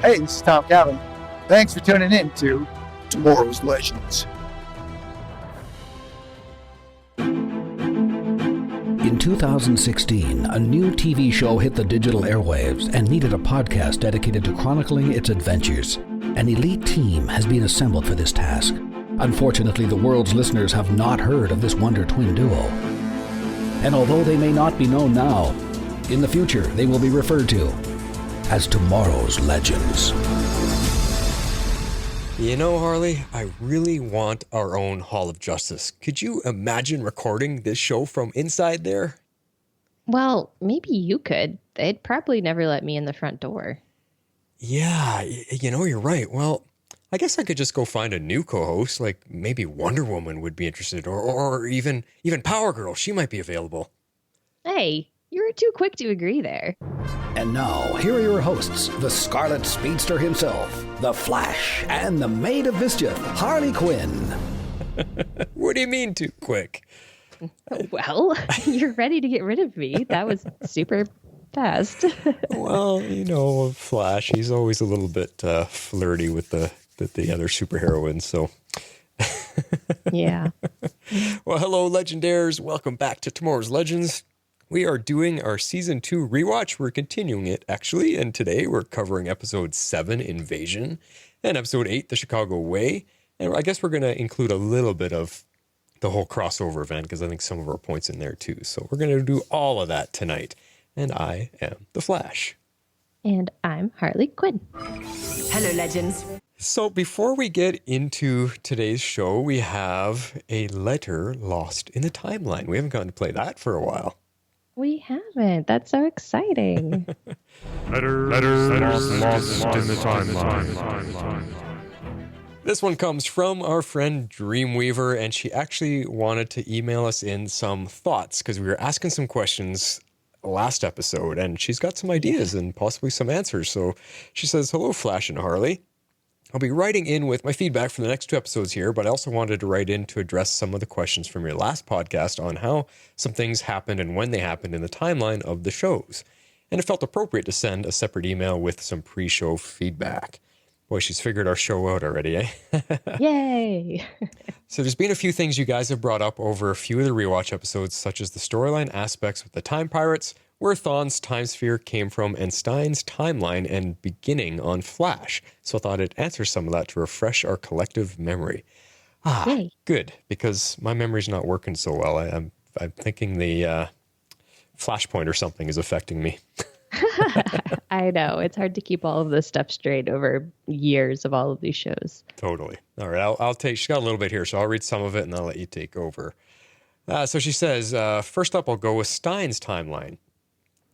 Hey, this is Tom Calvin. Thanks for tuning in to Tomorrow's Legends. In 2016, a new TV show hit the digital airwaves and needed a podcast dedicated to chronicling its adventures. An elite team has been assembled for this task. Unfortunately, the world's listeners have not heard of this Wonder Twin duo. And although they may not be known now, in the future they will be referred to as Tomorrow's Legends. You know, Harley, I really want our own Hall of Justice. Could you imagine recording this show from inside there? Well, maybe you could. They'd probably never let me in the front door. Yeah, you know, you're right. Well, I guess I could just go find a new co-host, like maybe Wonder Woman would be interested, or even Power Girl. She might be available. Hey, you were too quick to agree there. And now, here are your hosts, the Scarlet Speedster himself, the Flash, and the Maid of Mischief, Harley Quinn. What do you mean too quick? Well, you're ready to get rid of me. That was super fast. Well, you know, Flash, he's always a little bit flirty with the other superheroines, so... Yeah. Well, hello, Legendaires. Welcome back to Tomorrow's Legends. We are doing our Season 2 rewatch. We're continuing it, actually, and today we're covering Episode 7, Invasion, and Episode 8, The Chicago Way. And I guess we're going to include a little bit of the whole crossover event, because I think some of our points in there, too. So we're going to do all of that tonight. And I am the Flash. And I'm Harley Quinn. Hello, Legends. So before we get into today's show, we have a letter lost in the timeline. We haven't gotten to play that for a while. We haven't. That's so exciting. Letters lost in the timeline. This one comes from our friend Dreamweaver, and she actually wanted to email us in some thoughts because we were asking some questions last episode, and she's got some ideas and possibly some answers. So she says, "Hello, Flash and Harley. I'll be writing in with my feedback for the next 2 episodes here, but I also wanted to write in to address some of the questions from your last podcast on how some things happened and when they happened in the timeline of the shows. And it felt appropriate to send a separate email with some pre-show feedback." Boy, she's figured our show out already, eh? Yay! So there's been a few things you guys have brought up over a few of the rewatch episodes, such as the storyline aspects with the Time Pirates, where Thawne's time sphere came from, and Stein's timeline and beginning on Flash. So I thought I'd answer some of that to refresh our collective memory. Yay. Good, because my memory's not working so well. I'm thinking the Flashpoint or something is affecting me. I know. It's hard to keep all of this stuff straight over years of all of these shows. Totally. All right, I'll take, she's got a little bit here, so I'll read some of it and I'll let you take over. So she says, first up, I'll go with Stein's timeline.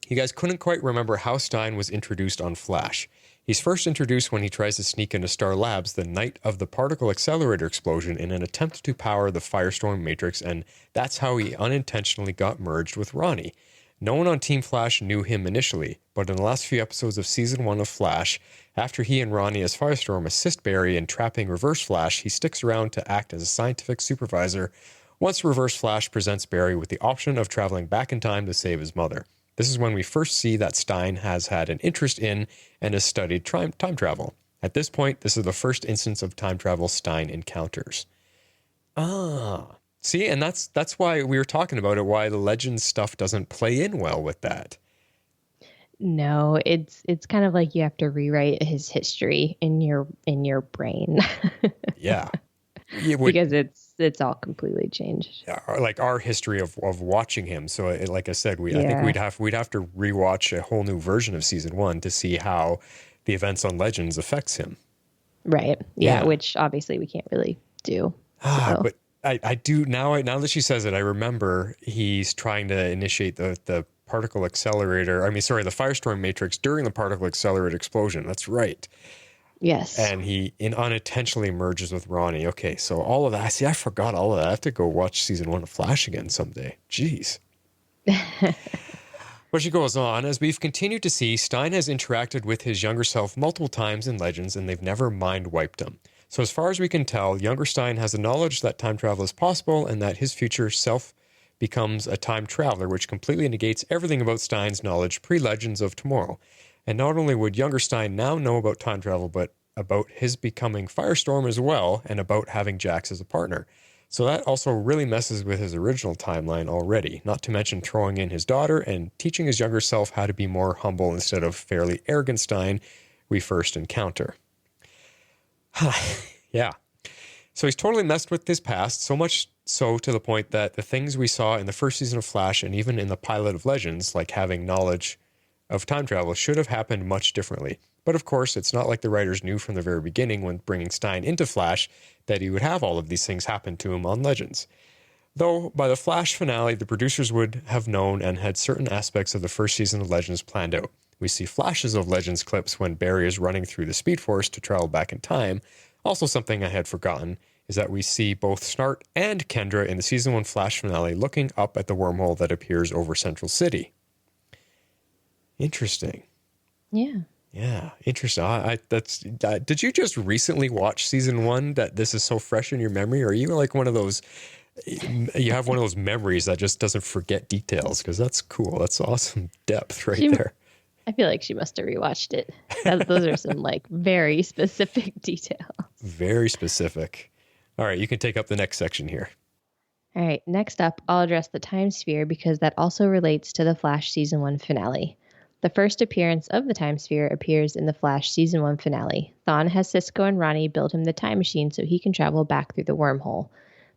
You guys couldn't quite remember how Stein was introduced on Flash. He's first introduced when he tries to sneak into Star Labs the night of the particle accelerator explosion in an attempt to power the Firestorm Matrix, and that's how he unintentionally got merged with Ronnie. No one on Team Flash knew him initially, but in the last few episodes of Season 1 of Flash, after he and Ronnie as Firestorm assist Barry in trapping Reverse Flash, he sticks around to act as a scientific supervisor once Reverse Flash presents Barry with the option of traveling back in time to save his mother. This is when we first see that Stein has had an interest in and has studied time travel. At this point, this is the first instance of time travel Stein encounters. See, and that's why we were talking about it, why the Legends stuff doesn't play in well with that. No, it's kind of like you have to rewrite his history in your brain. Yeah. Because it's all completely changed. Like our history of watching him. So like I said, I think we'd have to rewatch a whole new version of Season 1 to see how the events on Legends affects him. Right. Yeah. Which obviously we can't really do. But I do now that she says it, I remember he's trying to initiate the particle accelerator. the Firestorm Matrix during the particle accelerator explosion. That's right. Yes. And he unintentionally merges with Ronnie. Okay, so all of that. See, I forgot all of that. I have to go watch Season 1 of Flash again someday. Jeez. But she goes on, as we've continued to see, Stein has interacted with his younger self multiple times in Legends, and they've never mind-wiped him. So as far as we can tell, younger Stein has the knowledge that time travel is possible and that his future self becomes a time traveler, which completely negates everything about Stein's knowledge pre-Legends of Tomorrow. And not only would younger Stein now know about time travel, but about his becoming Firestorm as well, and about having Jax as a partner. So that also really messes with his original timeline already, not to mention throwing in his daughter and teaching his younger self how to be more humble instead of fairly arrogant Stein we first encounter. Yeah. So he's totally messed with his past, so much so to the point that the things we saw in the first season of Flash and even in the pilot of Legends, like having knowledge of time travel, should have happened much differently. But of course, it's not like the writers knew from the very beginning when bringing Stein into Flash that he would have all of these things happen to him on Legends. Though, by the Flash finale, the producers would have known and had certain aspects of the first season of Legends planned out. We see flashes of Legends clips when Barry is running through the Speed Force to travel back in time. Also, something I had forgotten is that we see both Snart and Kendra in the Season 1 Flash finale looking up at the wormhole that appears over Central City. Interesting. Yeah. Yeah, interesting. Did you just recently watch Season 1 that this is so fresh in your memory? Or are you like one of those, you have one of those memories that just doesn't forget details? Because that's cool. That's awesome depth there. I feel like she must have rewatched it. Those are some like very specific details. Very specific. All right, you can take up the next section here. All right, next up, I'll address the Time Sphere because that also relates to the Flash Season 1 finale. The first appearance of the Time Sphere appears in the Flash Season 1 finale. Thawne has Cisco and Ronnie build him the time machine so he can travel back through the wormhole.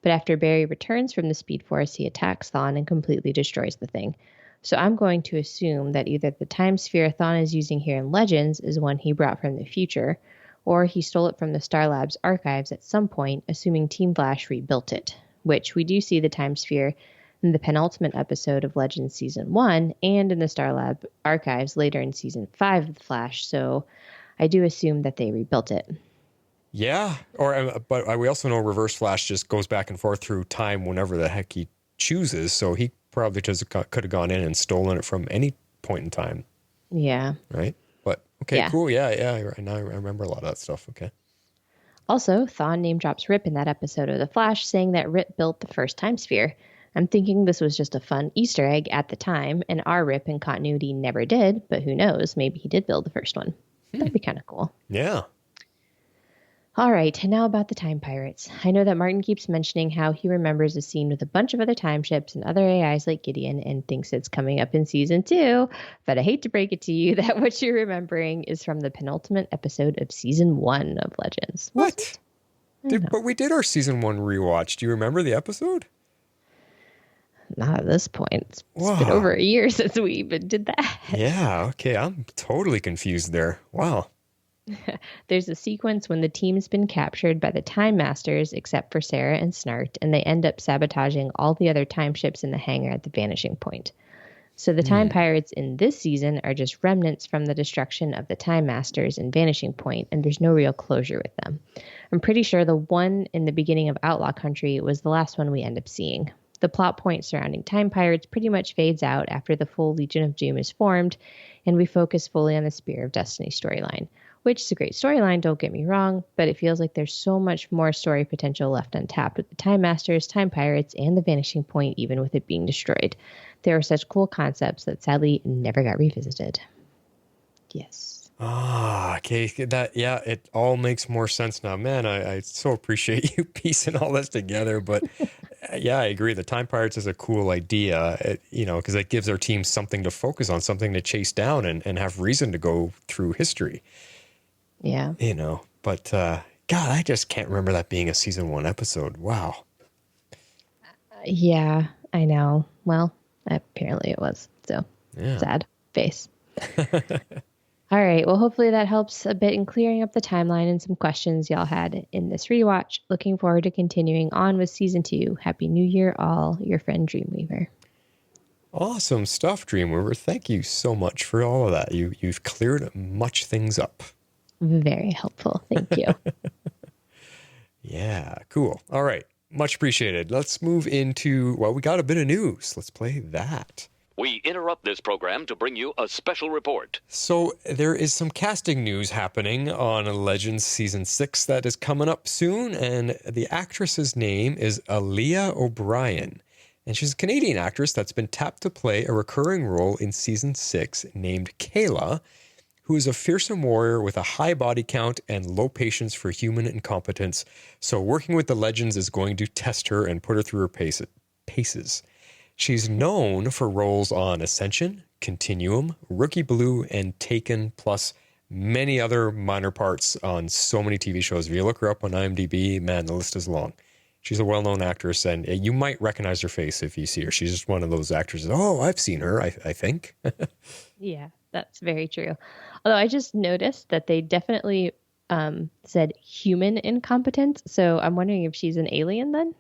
But after Barry returns from the Speed Force, he attacks Thawne and completely destroys the thing. So I'm going to assume that either the Time Sphere Thawne is using here in Legends is one he brought from the future, or he stole it from the Star Labs archives at some point, assuming Team Flash rebuilt it, which we do see the Time Sphere in the penultimate episode of Legends Season 1 and in the Star Lab archives later in Season 5 of The Flash, so I do assume that they rebuilt it. Yeah, but we also know Reverse Flash just goes back and forth through time whenever the heck he chooses, so he probably just could have gone in and stolen it from any point in time. Yeah. Right? But, okay, Yeah. Cool. Yeah. Now I remember a lot of that stuff. Okay. Also, Thawne name drops Rip in that episode of The Flash, saying that Rip built the first Time Sphere. I'm thinking this was just a fun Easter egg at the time, and our Rip in continuity never did, but who knows, maybe he did build the first one. That'd be kind of cool. Yeah. All right, and now about the Time Pirates. I know that Martin keeps mentioning how he remembers a scene with a bunch of other time ships and other AIs like Gideon and thinks it's coming up in Season 2, but I hate to break it to you that what you're remembering is from the penultimate episode of Season 1 of Legends. What? But we did our Season 1 rewatch. Do you remember the episode? Not at this point. It's been over a year since we even did that. Yeah, okay. I'm totally confused there. Wow. There's a sequence when the team's been captured by the Time Masters, except for Sarah and Snart, and they end up sabotaging all the other time ships in the hangar at the vanishing point. So the Time Pirates in this season are just remnants from the destruction of the Time Masters and Vanishing Point, and there's no real closure with them. I'm pretty sure the one in the beginning of Outlaw Country was the last one we end up seeing. The plot point surrounding Time Pirates pretty much fades out after the full Legion of Doom is formed, and we focus fully on the Spear of Destiny storyline, which is a great storyline, don't get me wrong, but it feels like there's so much more story potential left untapped with the Time Masters, Time Pirates, and the Vanishing Point, even with it being destroyed. There are such cool concepts that sadly never got revisited. Yes. Okay. It all makes more sense now. Man, I so appreciate you piecing all this together, but yeah, I agree. The Time Pirates is a cool idea, because it gives our team something to focus on, something to chase down and have reason to go through history. Yeah. But God, I just can't remember that being a Season 1 episode. Wow. Yeah, I know. Well, apparently it was. So sad face. All right. Well, hopefully that helps a bit in clearing up the timeline and some questions y'all had in this rewatch. Looking forward to continuing on with Season 2. Happy New Year, all. Your friend Dreamweaver. Awesome stuff, Dreamweaver. Thank you so much for all of that. You've cleared much things up. Very helpful. Thank you. Yeah, cool. All right. Much appreciated. Let's move into, we got a bit of news. Let's play that. We interrupt this program to bring you a special report. So there is some casting news happening on Legends Season 6 that is coming up soon, and the actress's name is Aaliyah O'Brien. And she's a Canadian actress that's been tapped to play a recurring role in Season 6 named Kayla. who is a fearsome warrior with a high body count and low patience for human incompetence. So working with the Legends is going to test her and put her through her paces. She's known for roles on Ascension, Continuum, Rookie Blue, and Taken, plus many other minor parts on so many TV shows. If you look her up on IMDb, man, the list is long. She's a well-known actress, and you might recognize her face if you see her. She's just one of those actresses. Oh, I've seen her, I think. Yeah, that's very true. Although I just noticed that they definitely said human incompetence. So I'm wondering if she's an alien then?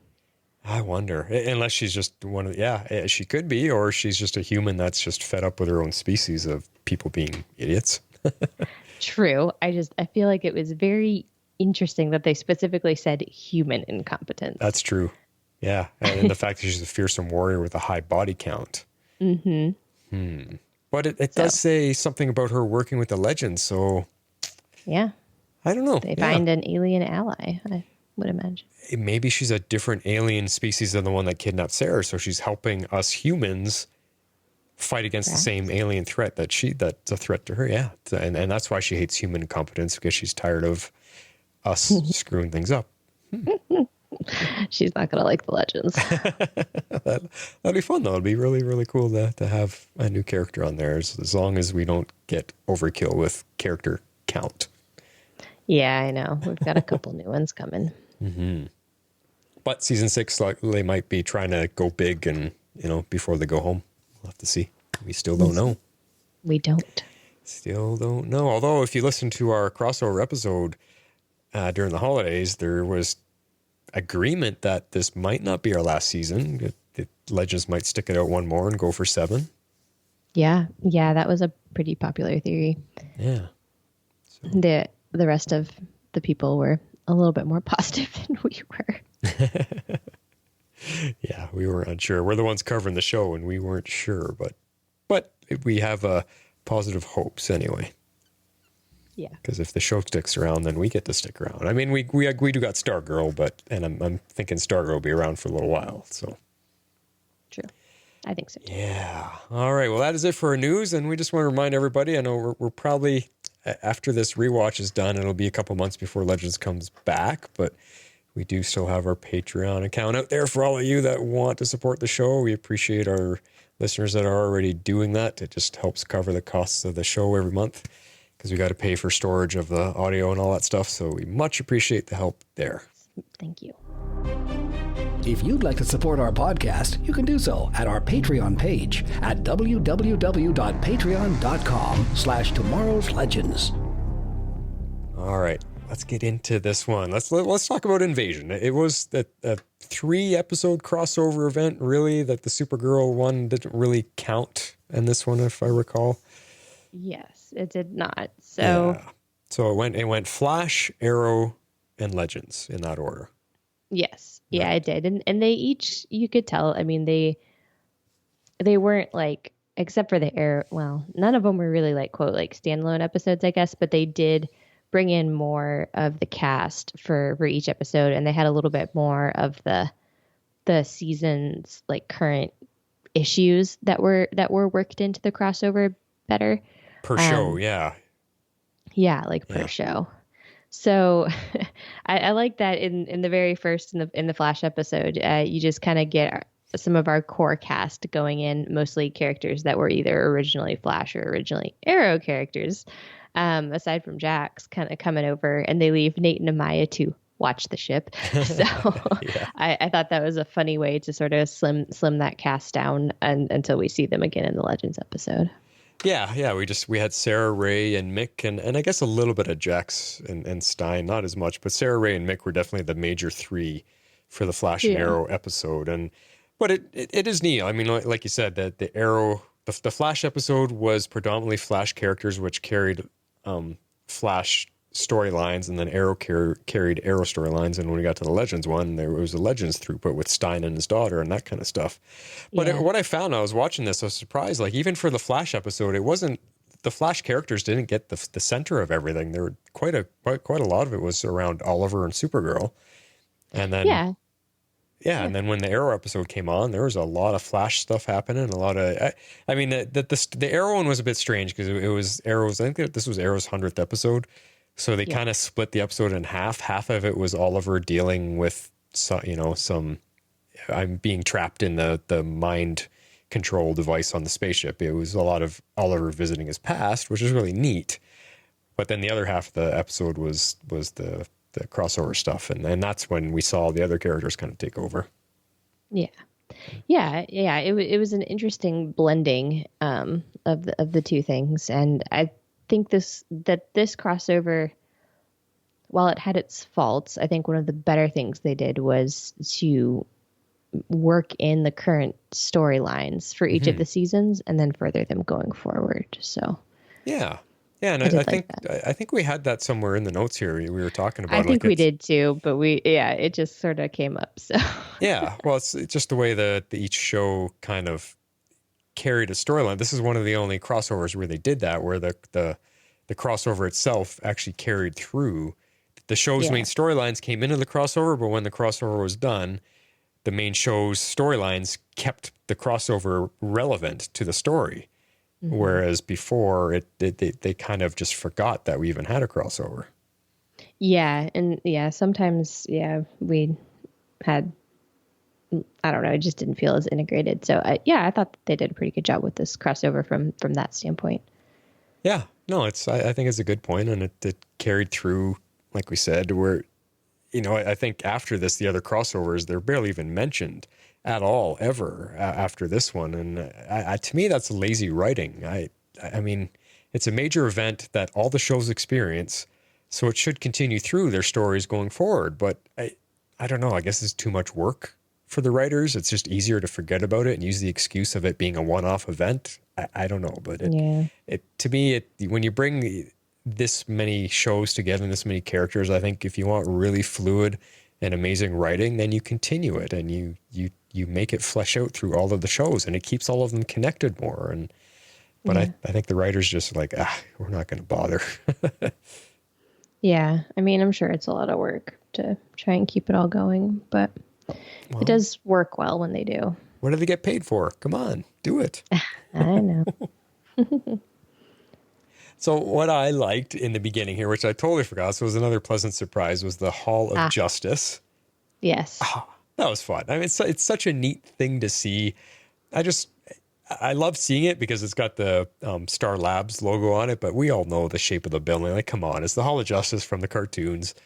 I wonder. Unless she's just one of the, she could be, or she's just a human that's just fed up with her own species of people being idiots. True. I feel like it was very interesting that they specifically said human incompetence. That's true. Yeah. And the fact that she's a fearsome warrior with a high body count. Mm-hmm. But it does say something about her working with the Legends. So yeah, I don't know. They find an alien ally, I would imagine. Maybe she's a different alien species than the one that kidnapped Sarah. So she's helping us humans fight against the same alien threat that's a threat to her. Yeah. And that's why she hates human incompetence, because she's tired of us screwing things up. She's not going to like the Legends. That'd be fun, though. It'd be really, really cool to have a new character on there, as long as we don't get overkill with character count. Yeah, I know. We've got a couple new ones coming. Mm-hmm. But season 6, they might be trying to go big and, before they go home. We'll have to see. We still don't know. We don't. Still don't know. Although, if you listen to our crossover episode during the holidays, there was agreement that this might not be our last season. The Legends might stick it out one more and go for 7. Yeah, that was a pretty popular theory. Yeah. So. The rest of the people were a little bit more positive than we were. Yeah, we were unsure. We're the ones covering the show, and we weren't sure, but we have positive hopes anyway. Yeah. Because if the show sticks around, then we get to stick around. I mean, we do got Stargirl, and I'm thinking Stargirl will be around for a little while. So. True. I think so too. Yeah. All right. Well, that is it for our news, and we just want to remind everybody. I know we're probably, after this rewatch is done, it'll be a couple months before Legends comes back, but we do still have our Patreon account out there for all of you that want to support the show. We appreciate our listeners that are already doing that. It just helps cover the costs of the show every month, because we got to pay for storage of the audio and all that stuff. So we much appreciate the help there. Thank you. If you'd like to support our podcast, you can do so at our Patreon page at www.patreon.com/tomorrowslegends. All right, let's get into this one. Let's talk about Invasion. It was a 3-episode crossover event, really, that the Supergirl one didn't really count in this one, if I recall. Yes, it did not. So it went Flash, Arrow, and Legends in that order. Yes. Yeah, right. It did. And they each, you could tell, I mean, they weren't like, except for the Arrow, well, none of them were really like, quote, like standalone episodes, I guess, but they did bring in more of the cast for each episode, and they had a little bit more of the season's like current issues that were worked into the crossover better. Per show, yeah. Yeah, like per show. So I like that in the very first in the Flash episode, you just kind of get some of our core cast going in, mostly characters that were either originally Flash or originally Arrow characters, aside from Jax kind of coming over, and they leave Nate and Amaya to watch the ship. So I thought that was a funny way to sort of slim that cast down until we see them again in the Legends episode. Yeah. We had Sarah, Ray, and Mick, and I guess a little bit of Jax and Stein, not as much, but Sarah, Ray, and Mick were definitely the major 3 for the Flash and Arrow episode. But it is neat. I mean, like you said, that the Arrow, the Flash episode was predominantly Flash characters, which carried Flash storylines, and then Arrow carried Arrow storylines. And when we got to the Legends one, there was a Legends throughput with Stein and his daughter and that kind of stuff. But what I found, I was watching this, I was surprised. Like, even for the Flash episode, it wasn't, the Flash characters didn't get the center of everything. There were quite a lot of it was around Oliver and Supergirl, and then yeah, and then when the Arrow episode came on, there was a lot of Flash stuff happening. A lot of, I mean, the Arrow one was a bit strange because it was Arrow's. I think this was Arrow's 100th episode, so they kind of split the episode in half. Half of it was Oliver dealing with, some. I'm being trapped in the mind control device on the spaceship. It was a lot of Oliver visiting his past, which is really neat. But then the other half of the episode was the crossover stuff, and that's when we saw the other characters kind of take over. Yeah. It was an interesting blending of the two things, and I think this crossover, while it had its faults, I think one of the better things they did was to work in the current storylines for each of the seasons, and then further them going forward. So yeah. Yeah, and I think we had that somewhere in the notes here. We were talking about. I think we did too, but it just sort of came up. So yeah, well, it's just the way that each show kind of carried a storyline. This is one of the only crossovers where they did that, where the crossover itself actually carried through. The show's main storylines came into the crossover, but when the crossover was done, the main show's storylines kept the crossover relevant to the story. Whereas before, they kind of just forgot that we even had a crossover. Yeah, and sometimes we had, I don't know, it just didn't feel as integrated. So I thought they did a pretty good job with this crossover from that standpoint. Yeah, no, I think it's a good point, and it carried through, like we said, where, I think after this, the other crossovers, they're barely even mentioned at all ever after this one, and to me that's lazy writing. I mean, it's a major event that all the shows experience, so it should continue through their stories going forward. But I don't know. I guess it's too much work for the writers. It's just easier to forget about it and use the excuse of it being a one-off event. I don't know, but to me, when you bring this many shows together and this many characters, I think if you want really fluid and amazing writing, then you continue it and you make it flesh out through all of the shows, and it keeps all of them connected more. But I think the writers just like, we're not going to bother. Yeah. I mean, I'm sure it's a lot of work to try and keep it all going, but it does work well when they do. What do they get paid for? Come on, do it. I know. So what I liked in the beginning here, which I totally forgot, so it was another pleasant surprise, was the Hall of Justice. Yes. That was fun. I mean, it's such a neat thing to see. I love seeing it because it's got the Star Labs logo on it, but we all know the shape of the building. Like, come on, it's the Hall of Justice from the cartoons.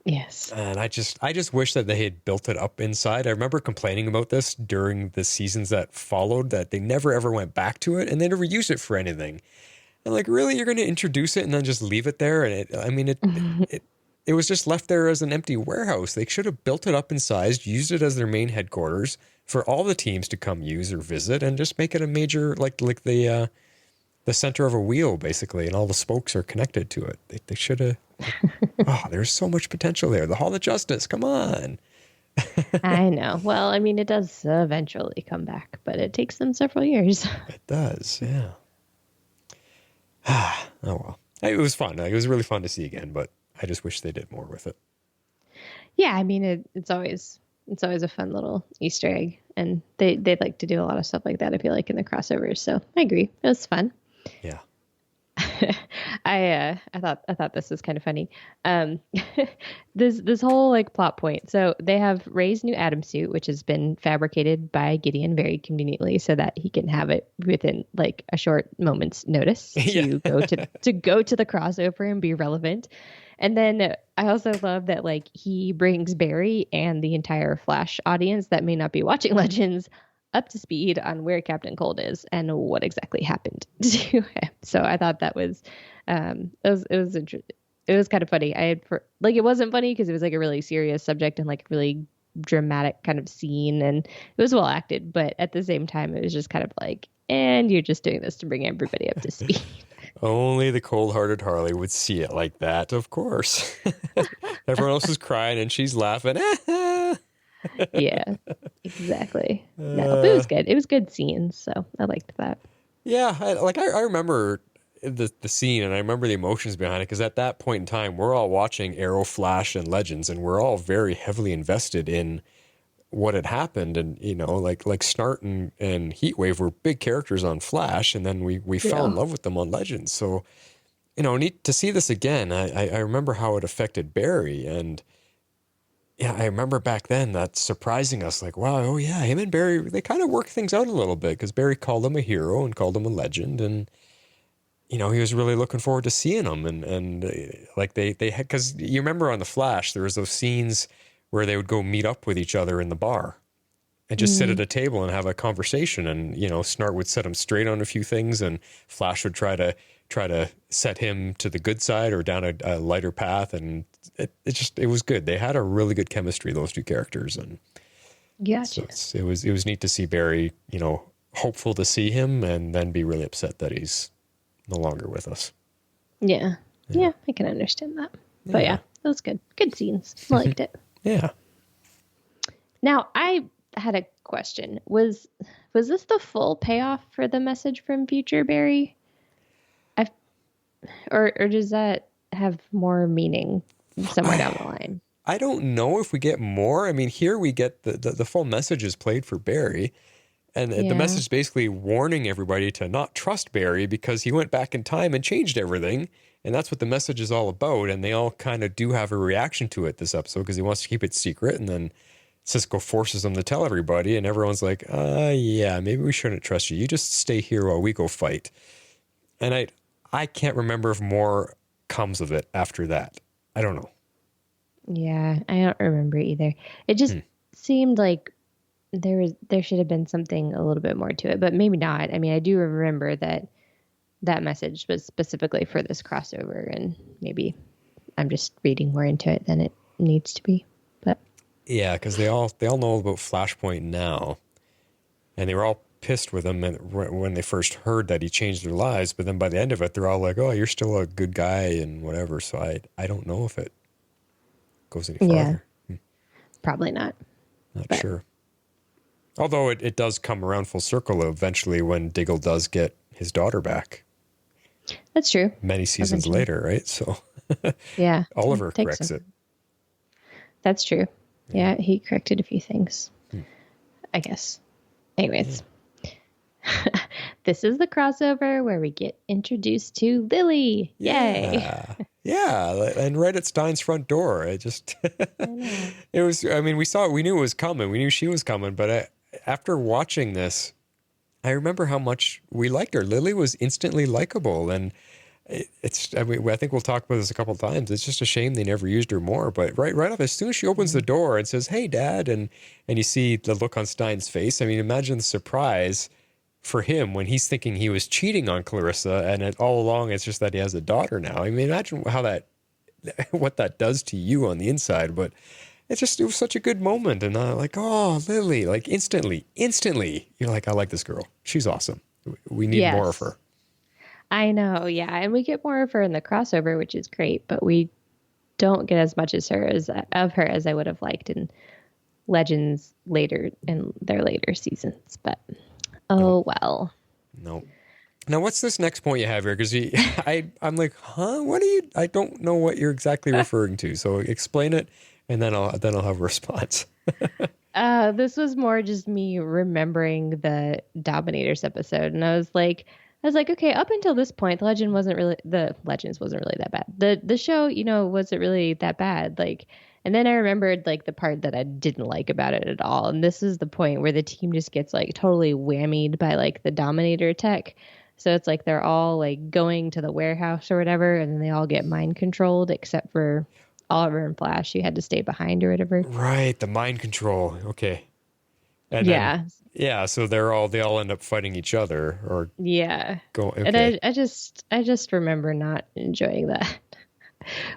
Yes. And I just wish that they had built it up inside. I remember complaining about this during the seasons that followed, that they never ever went back to it and they never used it for anything. And like, really, you're going to introduce it and then just leave it there? And it was just left there as an empty warehouse. They should have built it up in size, used it as their main headquarters for all the teams to come use or visit, and just make it a major, like the center of a wheel, basically, and all the spokes are connected to it. They should have. There's so much potential there. The Hall of Justice, come on. I know. Well, I mean, it does eventually come back, but it takes them several years. It does, yeah. Oh, well. It was fun. It was really fun to see again, but I just wish they did more with it. Yeah, I mean, it's always a fun little Easter egg, and they like to do a lot of stuff like that, I feel like, in the crossovers. So I agree. It was fun. Yeah. I thought this was kind of funny. This whole like plot point. So they have Ray's new Atom suit, which has been fabricated by Gideon very conveniently so that he can have it within like a short moment's notice to go to the crossover and be relevant. And then I also love that like he brings Barry and the entire Flash audience that may not be watching Legends up to speed on where Captain Cold is and what exactly happened to him. So I thought that was it was kind of funny. It wasn't funny because it was like a really serious subject and like a really dramatic kind of scene, and it was well acted, but at the same time it was just kind of like, and you're just doing this to bring everybody up to speed. Only the cold-hearted Harley would see it like that, of course. Everyone else is crying and she's laughing. Yeah, exactly. No, but it was good. It was good scenes, so I liked that. Yeah, I remember the scene, and I remember the emotions behind it, because at that point in time, we're all watching Arrow, Flash, and Legends, and we're all very heavily invested in what had happened. And, like Snart and Heatwave were big characters on Flash, and then we fell in love with them on Legends. So, neat to see this again. I remember how it affected Barry, and yeah, I remember back then that surprising us, like, wow, oh yeah, him and Barry, they kind of worked things out a little bit, because Barry called him a hero and called him a legend, and he was really looking forward to seeing him, and like they had, because you remember on the Flash, there was those scenes where they would go meet up with each other in the bar and just sit at a table and have a conversation, and Snart would set him straight on a few things, and Flash would try to set him to the good side or down a lighter path, and it was good. They had a really good chemistry, those two characters, and Gotcha. so it was neat to see Barry, hopeful to see him, and then be really upset that he's no longer with us. Yeah, I can understand that. But yeah, it was good. Good scenes. I liked it. Yeah. Now, I had a question. Was this the full payoff for the message from Future Barry? Or does that have more meaning somewhere down the line? I don't know if we get more. I mean, here we get the full message is played for Barry. And the message is basically warning everybody to not trust Barry, because he went back in time and changed everything. And that's what the message is all about. And they all kind of do have a reaction to it this episode, because he wants to keep it secret. And then Cisco forces him to tell everybody. And everyone's like, yeah, maybe we shouldn't trust you. You just stay here while we go fight. And I can't remember if more comes of it after that. I don't know. Yeah, I don't remember either. It just seemed like there should have been something a little bit more to it, but maybe not. I mean, I do remember that message was specifically for this crossover, and maybe I'm just reading more into it than it needs to be. But yeah, because they all know about Flashpoint now, and they were all pissed with him when they first heard that he changed their lives. But then by the end of it, they're all like, "Oh, you're still a good guy," and whatever. So I don't know if it goes any farther. Probably not. Not sure. Although it does come around full circle eventually when Diggle does get his daughter back. That's true. Many seasons later, right? So yeah, Oliver corrects it. That's true. Yeah, he corrected a few things, I guess. Anyways, this is the crossover where we get introduced to Lily. Yay! Yeah, and right at Stein's front door. It was. I mean, we knew it was coming. We knew she was coming. But after watching this, I remember how much we liked her. Lily was instantly likable, and I think we'll talk about this a couple of times. It's just a shame they never used her more. But right off, as soon as she opens the door and says, "Hey, Dad," and you see the look on Stein's face. I mean, imagine the surprise for him when he's thinking he was cheating on Clarissa, and all along it's just that he has a daughter now. I mean, imagine what that does to you on the inside. But it was such a good moment, and like, oh, Lily, like instantly, you're like, I like this girl. She's awesome. We need more of her. I know, yeah, and we get more of her in the crossover, which is great, but we don't get as much of her as I would have liked in Legends later in their later seasons. But well. No. Now, what's this next point you have here? Because I'm like, huh? What are you? I don't know what you're exactly referring to. So explain it, and then I'll have a response. This was more just me remembering the Dominators episode, and I was like, okay, up until this point, the Legends wasn't really that bad. The show, wasn't really that bad. Like, and then I remembered like the part that I didn't like about it at all. And this is the point where the team just gets like totally whammied by like the Dominator tech. So it's like they're all like going to the warehouse or whatever, and then they all get mind controlled except for Oliver and Flash. You had to stay behind or whatever. Right, the mind control. Okay. And so they all end up fighting each other or go. Okay. And I just remember not enjoying that,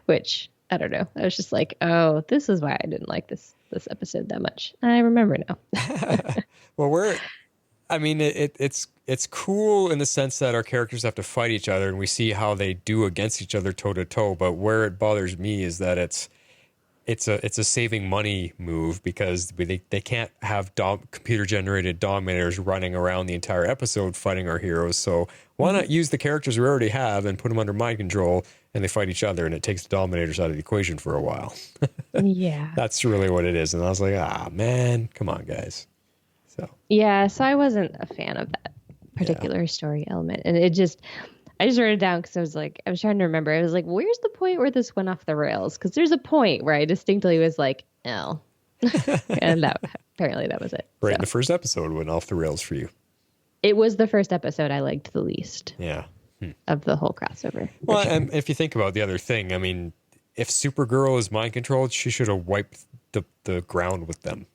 which I don't know. I was just like, oh, this is why I didn't like this episode that much. I remember now. Well, it's cool in the sense that our characters have to fight each other, and we see how they do against each other toe to toe. But where it bothers me is that it's a saving money move, because they can't have computer generated Dominators running around the entire episode fighting our heroes. So why not use the characters we already have and put them under mind control, and they fight each other, and it takes the Dominators out of the equation for a while. Yeah. That's really what it is. And I was like, man, come on, guys. So Yeah, so I wasn't a fan of that particular story element. And I just wrote it down because I was trying to remember. I was like, where's the point where this went off the rails? Because there's a point where I distinctly was like, oh. And apparently that was it. right So. in the first episode went off the rails for you. It was the first episode I liked the least Yeah. of the whole crossover. Well, and if you think about the other thing, I mean, if Supergirl is mind controlled, she should have wiped the ground with them.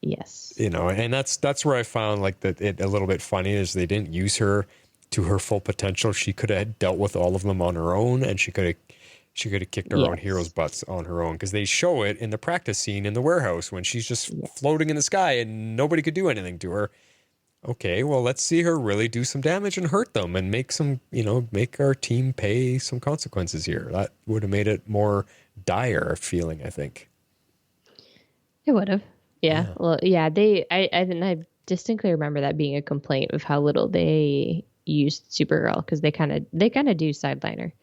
Yes. You know, and that's where I found like that it a little bit funny is they didn't use her to her full potential. She could have dealt with all of them on her own, and she could have kicked her own heroes' butts on her own, because they show it in the practice scene in the warehouse when she's just floating in the sky and nobody could do anything to her. Okay, well, let's see her really do some damage and hurt them and make our team pay some consequences here. That would have made it more dire feeling, I think. It would have. Yeah. Well, yeah, I distinctly remember that being a complaint of how little they used Supergirl, because they kind of do sideline her.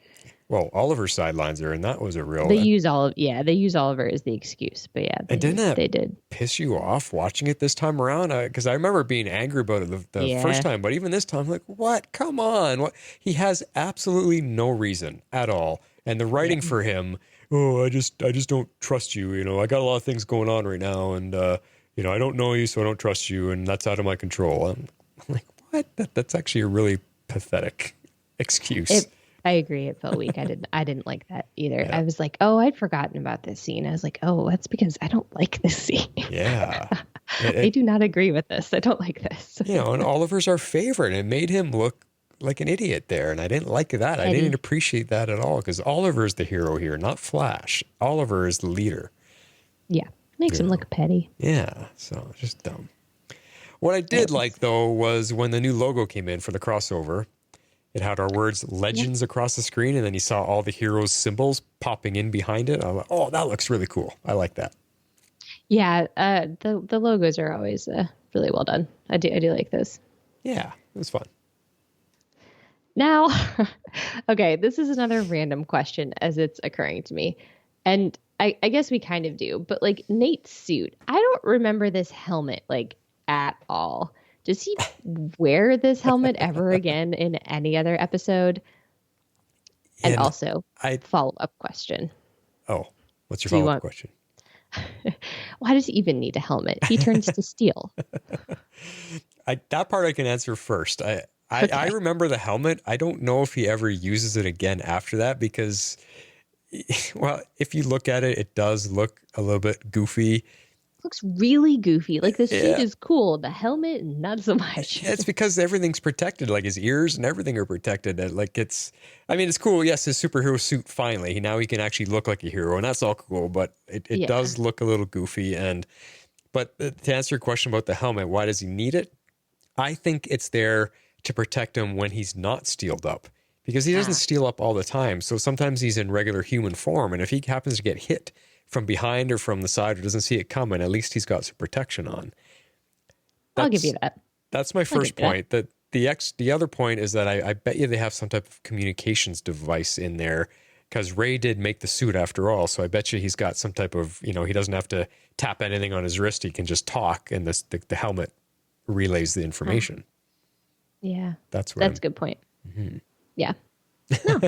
Well, Oliver sidelines her, and that was a real. They use Oliver as the excuse, but yeah, and didn't they did piss you off watching it this time around? Because I remember being angry about it the first time, but even this time, I'm like, what? Come on! What? He has absolutely no reason at all, and the writing for him. Oh, I just don't trust you. You know, I got a lot of things going on right now, and I don't know you, so I don't trust you, and that's out of my control. I'm like, what? That's actually a really pathetic excuse. I agree. It felt weak. I didn't like that either. Yeah. I was like, oh, I'd forgotten about this scene. I was like, oh, that's because I don't like this scene. Yeah. I do not agree with this. I don't like this. And Oliver's our favorite. It made him look like an idiot there, and I didn't like that. I didn't appreciate that at all, because Oliver's the hero here, not Flash. Oliver is the leader. Yeah. Makes him look petty. Yeah. So it's just dumb. What I did like, though, was when the new logo came in for the crossover. It had our words Legends across the screen, and then you saw all the heroes' symbols popping in behind it. I'm like, oh, that looks really cool. I like that. Yeah, the logos are always really well done. I do like those. Yeah, it was fun. Now, okay, this is another random question as it's occurring to me. And I guess we kind of do, but like Nate's suit, I don't remember this helmet like at all. Does he wear this helmet ever again in any other episode? And also, follow-up question. Oh, what's your follow-up question? Why does he even need a helmet? He turns to steel. That part I can answer first. I remember the helmet. I don't know if he ever uses it again after that, because, well, if you look at it, it does look a little bit goofy. Looks really goofy. Like the suit is cool. The helmet, not so much. It's because everything's protected. Like his ears and everything are protected. Like it's cool. Yes, his superhero suit, finally. Now he can actually look like a hero, and that's all cool. But it does look a little goofy. But to answer your question about the helmet, why does he need it? I think it's there to protect him when he's not steeled up, because he doesn't steel up all the time. So sometimes he's in regular human form, and if he happens to get hit from behind or from the side or doesn't see it coming, at least he's got some protection on. I'll give you that. That's my first point. That the other point is that I bet you they have some type of communications device in there, because Ray did make the suit after all. So I bet you he's got some type of, he doesn't have to tap anything on his wrist. He can just talk, and the helmet relays the information. Yeah. That's a good point. Mm-hmm. Yeah. No,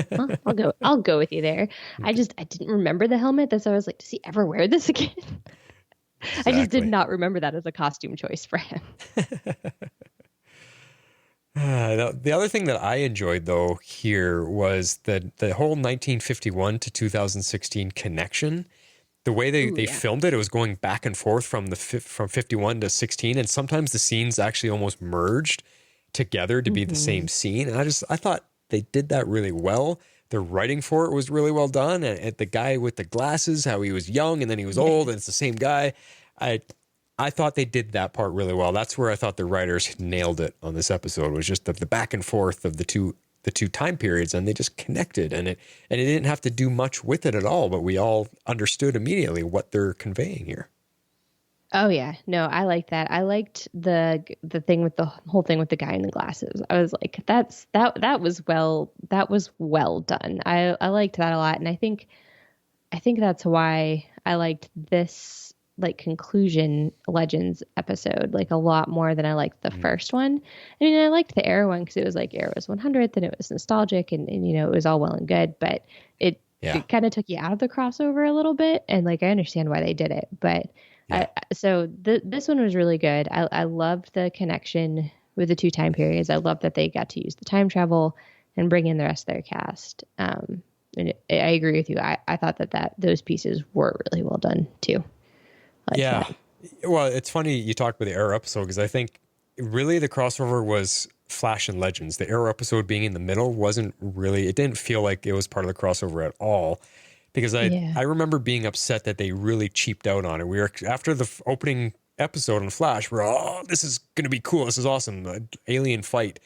well, I'll go with you there. I didn't remember the helmet. That's why I was like, does he ever wear this again? Exactly. I just did not remember that as a costume choice for him. The other thing that I enjoyed, though, here was the whole 1951 to 2016 connection. The way they filmed it, it was going back and forth from 51 to 16, and sometimes the scenes actually almost merged together to be the same scene. And I thought they did that really well. The writing for it was really well done. And the guy with the glasses, how he was young and then he was old, and it's the same guy. I thought they did that part really well. That's where I thought the writers nailed it on this episode, was just the back and forth of the two time periods, and they just connected, and it didn't have to do much with it at all, but we all understood immediately what they're conveying here. Oh yeah, no, I liked that. I liked the thing with the whole thing with the guy in the glasses. I was like, that was well done. I liked that a lot, and I think that's why I liked this like conclusion Legends episode like a lot more than I liked the first one. I mean, I liked the Arrow one because it was like Arrow's 100th and it was nostalgic and it was all well and good, but it kind of took you out of the crossover a little bit. And like, I understand why they did it, but this one was really good. I loved the connection with the two time periods. I loved that they got to use the time travel and bring in the rest of their cast. And I agree with you. I thought that those pieces were really well done too. That. Well, it's funny you talked about the Arrow episode because I think really the crossover was Flash and Legends. The Arrow episode being in the middle it didn't feel like it was part of the crossover at all. Because I remember being upset that they really cheaped out on it. We were after the opening episode on Flash, we're all, this is going to be cool. This is awesome. Alien fight.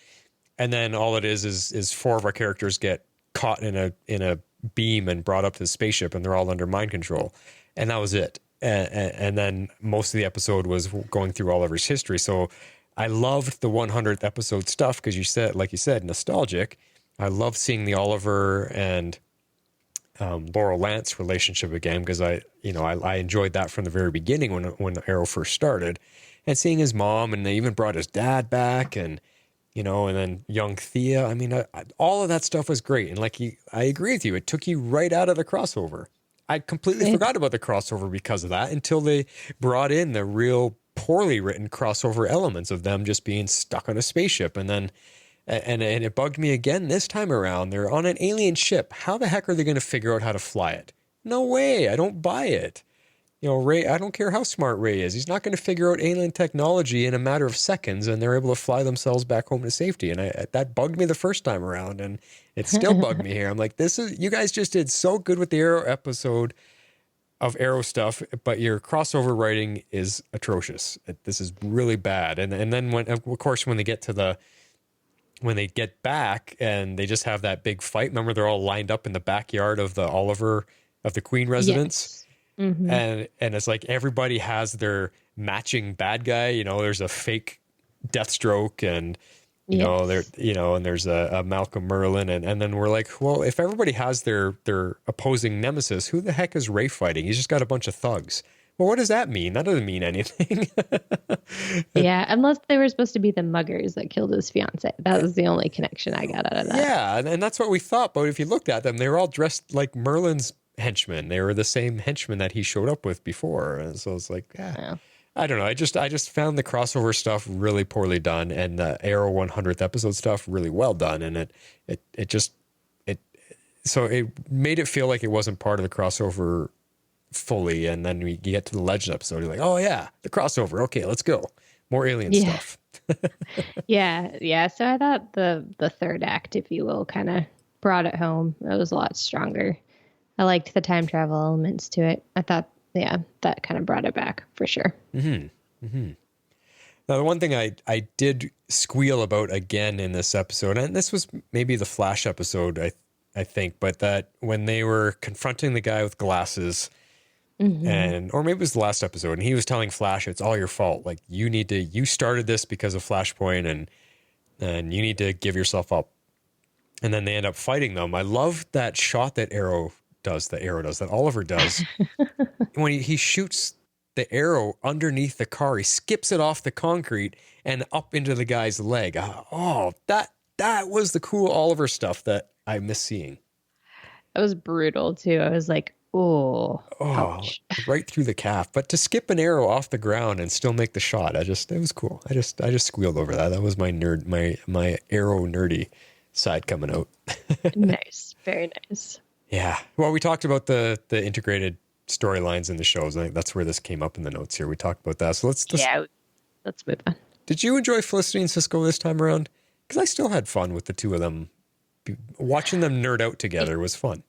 And then all it is 4 of our characters get caught in a beam and brought up to the spaceship and they're all under mind control. And that was it. And then most of the episode was going through Oliver's history. So I loved the 100th episode stuff because like you said, nostalgic. I love seeing the Oliver and Laurel Lance relationship again because I enjoyed that from the very beginning when Arrow first started, and seeing his mom, and they even brought his dad back, and and then young Thea. I mean, all of that stuff was great, and I agree with you. It took you right out of the crossover. I completely forgot about the crossover because of that until they brought in the real poorly written crossover elements of them just being stuck on a spaceship, and then. And it bugged me again this time around. They're on an alien ship. How the heck are they going to figure out how to fly it? No way. I don't buy it. Ray, I don't care how smart Ray is. He's not going to figure out alien technology in a matter of seconds, and they're able to fly themselves back home to safety. And that bugged me the first time around, and it still bugged me here. I'm like, you guys just did so good with the Arrow episode of Arrow stuff, but your crossover writing is atrocious. This is really bad. And then when they get back and they just have that big fight. Remember, they're all lined up in the backyard of the Queen residence. Yes. Mm-hmm. And it's like everybody has their matching bad guy. There's a fake Deathstroke and, and there's a Malcolm Merlin. And then we're like, well, if everybody has their opposing nemesis, who the heck is Ray fighting? He's just got a bunch of thugs. Well, what does that mean? That doesn't mean anything. Yeah, unless they were supposed to be the muggers that killed his fiance. That was the only connection I got out of that. Yeah, and that's what we thought. But if you looked at them, they were all dressed like Merlin's henchmen. They were the same henchmen that he showed up with before. And so it's like, I don't know. I just found the crossover stuff really poorly done, and the Arrow 100th episode stuff really well done. And so it made it feel like it wasn't part of the crossover fully, and then you get to the Legend episode, you're like, oh yeah, the crossover, okay, let's go, more alien stuff. yeah So I thought the third act, if you will, kind of brought it home. It was a lot stronger. I liked the time travel elements to it. I thought that kind of brought it back for sure. Now the one thing I did squeal about again in this episode, and this was maybe the Flash episode, I think, but that when they were confronting the guy with glasses, or maybe it was the last episode, and he was telling Flash, it's all your fault. Like, you started this because of Flashpoint, and you need to give yourself up. And then they end up fighting them. I love that shot that that Oliver does. When he shoots the arrow underneath the car, he skips it off the concrete and up into the guy's leg. Oh, that was the cool Oliver stuff that I miss seeing. It was brutal too. I was like, oh, ouch. Right through the calf. But to skip an arrow off the ground and still make the shot, it was cool. I just squealed over that. That was my arrow nerdy side coming out. Nice, very nice. Yeah. Well, we talked about the integrated storylines in the shows. I think that's where this came up in the notes here. We talked about that. So let's move on. Did you enjoy Felicity and Cisco this time around? Because I still had fun with the two of them. Watching them nerd out together was fun.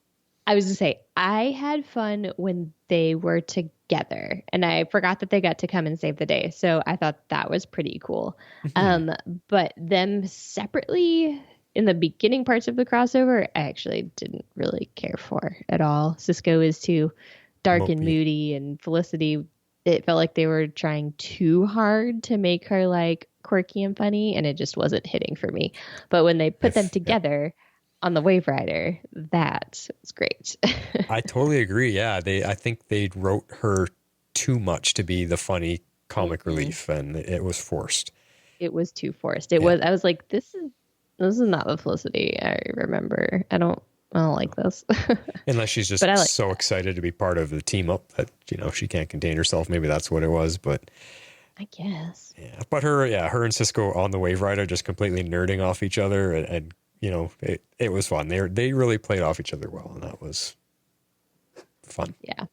I was to say, I had fun when they were together, and I forgot that they got to come and save the day. So I thought that was pretty cool. But them separately in the beginning parts of the crossover, I actually didn't really care for at all. Cisco is too dark and moody, and Felicity it felt like they were trying too hard to make her like quirky and funny, and it just wasn't hitting for me. But when they put them together on the Waverider, that was great. I totally agree. Yeah, I think they wrote her too much to be the funny comic relief, and it was forced. It was too forced. It was. I was like, this is not the Felicity I remember. I don't like this. Unless she's just so excited to be part of the team up that, she can't contain herself. Maybe that's what it was, but I guess. Yeah. But her and Cisco on the Waverider just completely nerding off each other. And it was fun. They really played off each other well. And that was fun. Yeah.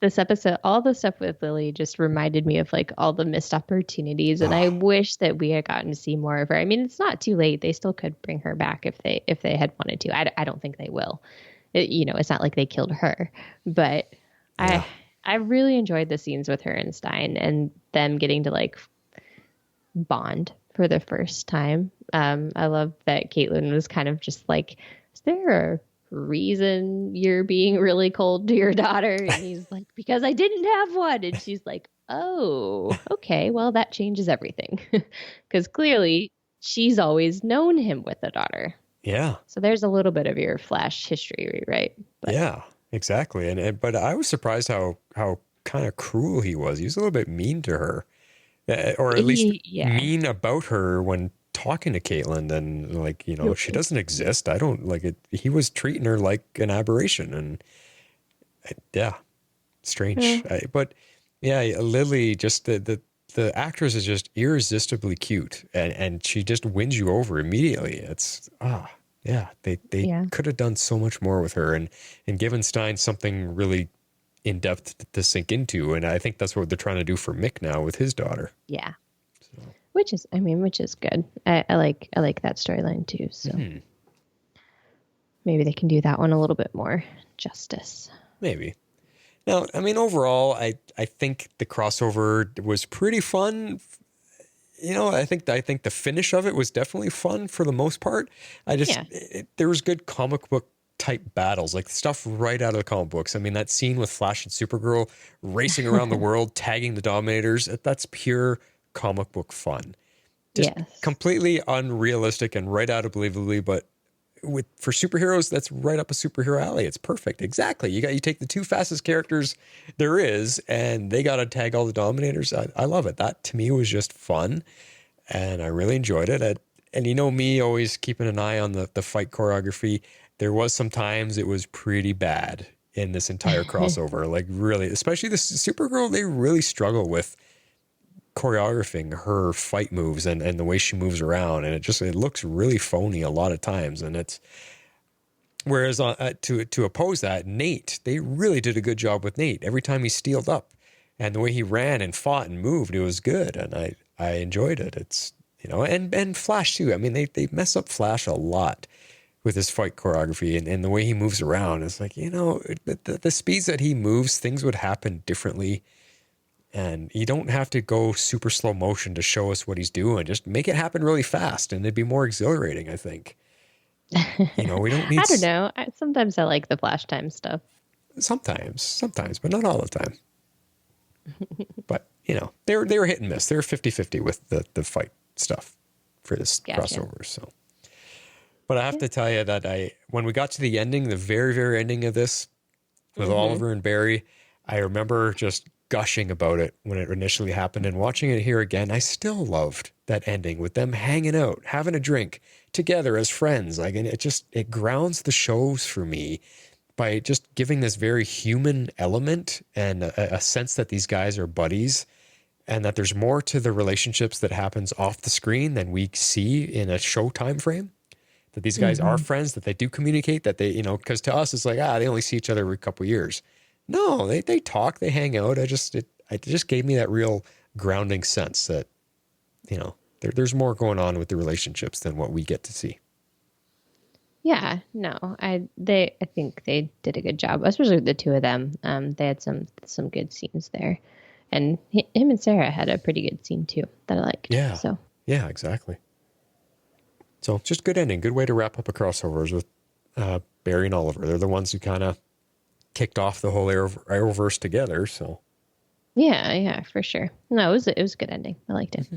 This episode, all the stuff with Lily just reminded me of like all the missed opportunities, and I wish that we had gotten to see more of her. I mean, it's not too late; they still could bring her back if they had wanted to. I don't think they will. It's not like they killed her, but I really enjoyed the scenes with her and Stein and them getting to like bond for the first time. I love that Caitlin was kind of just like, "Is there a reason you're being really cold to your daughter?" And he's like, "Because I didn't have one." And she's like, "Oh, okay, well that changes everything." Because clearly she's always known him with a daughter. Yeah. So there's a little bit of your Flash history, right? But, yeah, exactly. But I was surprised how kind of cruel he was. He was a little bit mean to her, or at least mean about her when talking to Caitlin, and like, she doesn't exist. I don't like it. He was treating her like an aberration, and strange. But Lily, just the actress is just irresistibly cute, and she just wins you over immediately. It's they could have done so much more with her and given Stein something really in depth to sink into, and I think that's what they're trying to do for Mick now with his daughter. Yeah. Which is good. I like that storyline too. So maybe they can do that one a little bit more justice. Maybe. Now, I mean, overall, I think the crossover was pretty fun. I think the finish of it was definitely fun for the most part. There was good comic book type battles, like stuff right out of the comic books. I mean, that scene with Flash and Supergirl racing around the world, tagging the Dominators, that's pure comic book fun. Just completely unrealistic and right out of believably, but for superheroes, that's right up a superhero alley. It's perfect. Exactly. You take the two fastest characters there is, and they got to tag all the Dominators. I love it. That to me was just fun, and I really enjoyed it. And me always keeping an eye on the fight choreography. There was some times it was pretty bad in this entire crossover. Like really, especially the Supergirl, they really struggle with choreographing her fight moves and the way she moves around, and it looks really phony a lot of times. And it's whereas to oppose that, Nate, they really did a good job with Nate. Every time he steeled up and the way he ran and fought and moved, it was good, and I enjoyed it. It's and Flash too. I mean, they mess up Flash a lot with his fight choreography and the way he moves around. It's like, the speeds that he moves, things would happen differently. And you don't have to go super slow motion to show us what he's doing. Just make it happen really fast, and it'd be more exhilarating, I think. We don't need... I don't know. Sometimes I like the Flash time stuff. Sometimes, but not all the time. But, they were hit and miss. They were 50-50 with the fight stuff for this crossover. So, but I have to tell you that when we got to the ending, the very, very ending of this with Oliver and Barry, I remember just gushing about it when it initially happened, and watching it here again, I still loved that ending with them hanging out, having a drink together as friends. Like, and it grounds the shows for me by just giving this very human element and a sense that these guys are buddies, and that there's more to the relationships that happens off the screen than we see in a show time frame. That these guys are friends, that they do communicate, that they, because to us it's like, they only see each other every couple of years. No, they talk, they hang out. It just gave me that real grounding sense that, there's more going on with the relationships than what we get to see. Yeah, no, I think they did a good job, especially the two of them. They had some good scenes there, and him and Sarah had a pretty good scene too that I liked. Yeah. So yeah, exactly. So just good ending, good way to wrap up a crossovers with Barry and Oliver. They're the ones who kind of kicked off the whole Arrowverse together. So Yeah, for sure. No, it was a good ending. I liked it.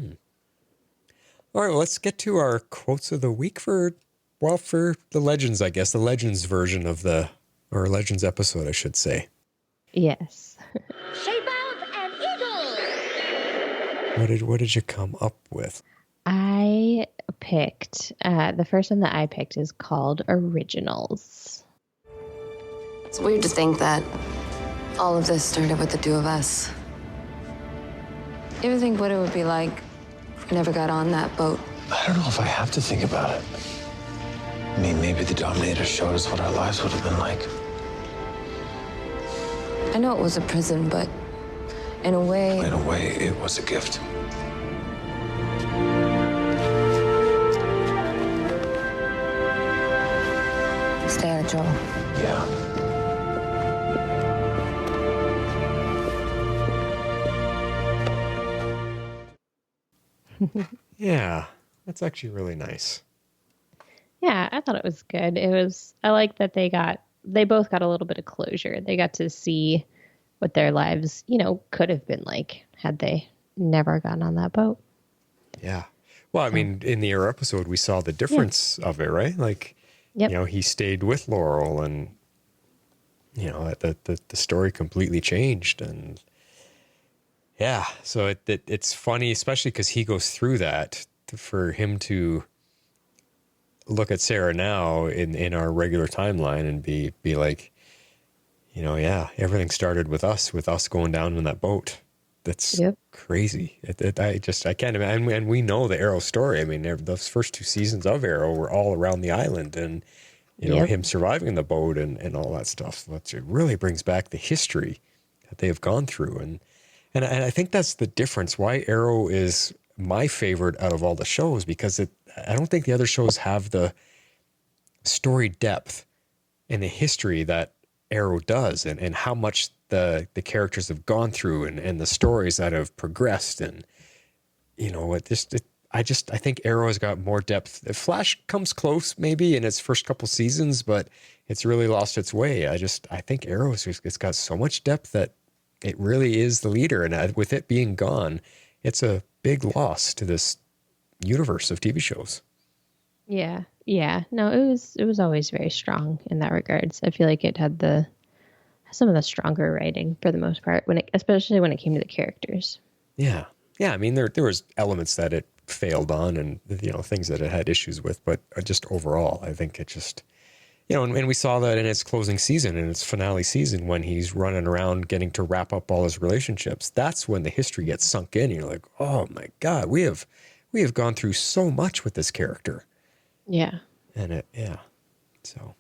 All right, well, let's get to our quotes of the week for the Legends, I guess, the Legends version of or Legends episode, I should say. Yes. Shape out an eagle! What did you come up with? I picked, the first one that I picked is called Originals. It's weird to think that all of this started with the two of us. You ever think what it would be like if we never got on that boat? I don't know if I have to think about it. I mean, maybe the Dominator showed us what our lives would have been like. I know it was a prison, but in a way, it was a gift. stay out of trouble. Yeah. Yeah, that's actually really nice. Yeah, I thought it was good. I like that they both got a little bit of closure. They got to see what their lives, could have been like had they never gotten on that boat. Yeah. Well, I mean, in the Arrow episode, we saw the difference of it, right? Like, he stayed with Laurel and, the story completely changed. And yeah, so it's funny, especially because he goes through that for him to look at Sarah now in our regular timeline and be like, everything started with us going down in that boat. That's crazy. I can't imagine. And we know the Arrow story. I mean, those first two seasons of Arrow were all around the island and, him surviving the boat and all that stuff. It really brings back the history that they have gone through. And I think that's the difference why Arrow is my favorite out of all the shows, because I don't think the other shows have the story depth and the history that Arrow does and how much the characters have gone through and the stories that have progressed. And, I think Arrow has got more depth. Flash comes close maybe in its first couple seasons, but it's really lost its way. I think Arrow it's got so much depth that it really is the leader. And with it being gone, it's a big loss to this universe of TV shows. Yeah. Yeah. No, it was always very strong in that regards. I feel like it had some of the stronger writing for the most part, especially when it came to the characters. Yeah. Yeah. I mean, there was elements that it failed on and, things that it had issues with, but just overall, I think it just, and we saw that in its closing season, in its finale season, when he's running around getting to wrap up all his relationships. That's when the history gets sunk in. You're like, oh my God, we have gone through so much with this character. Yeah. And so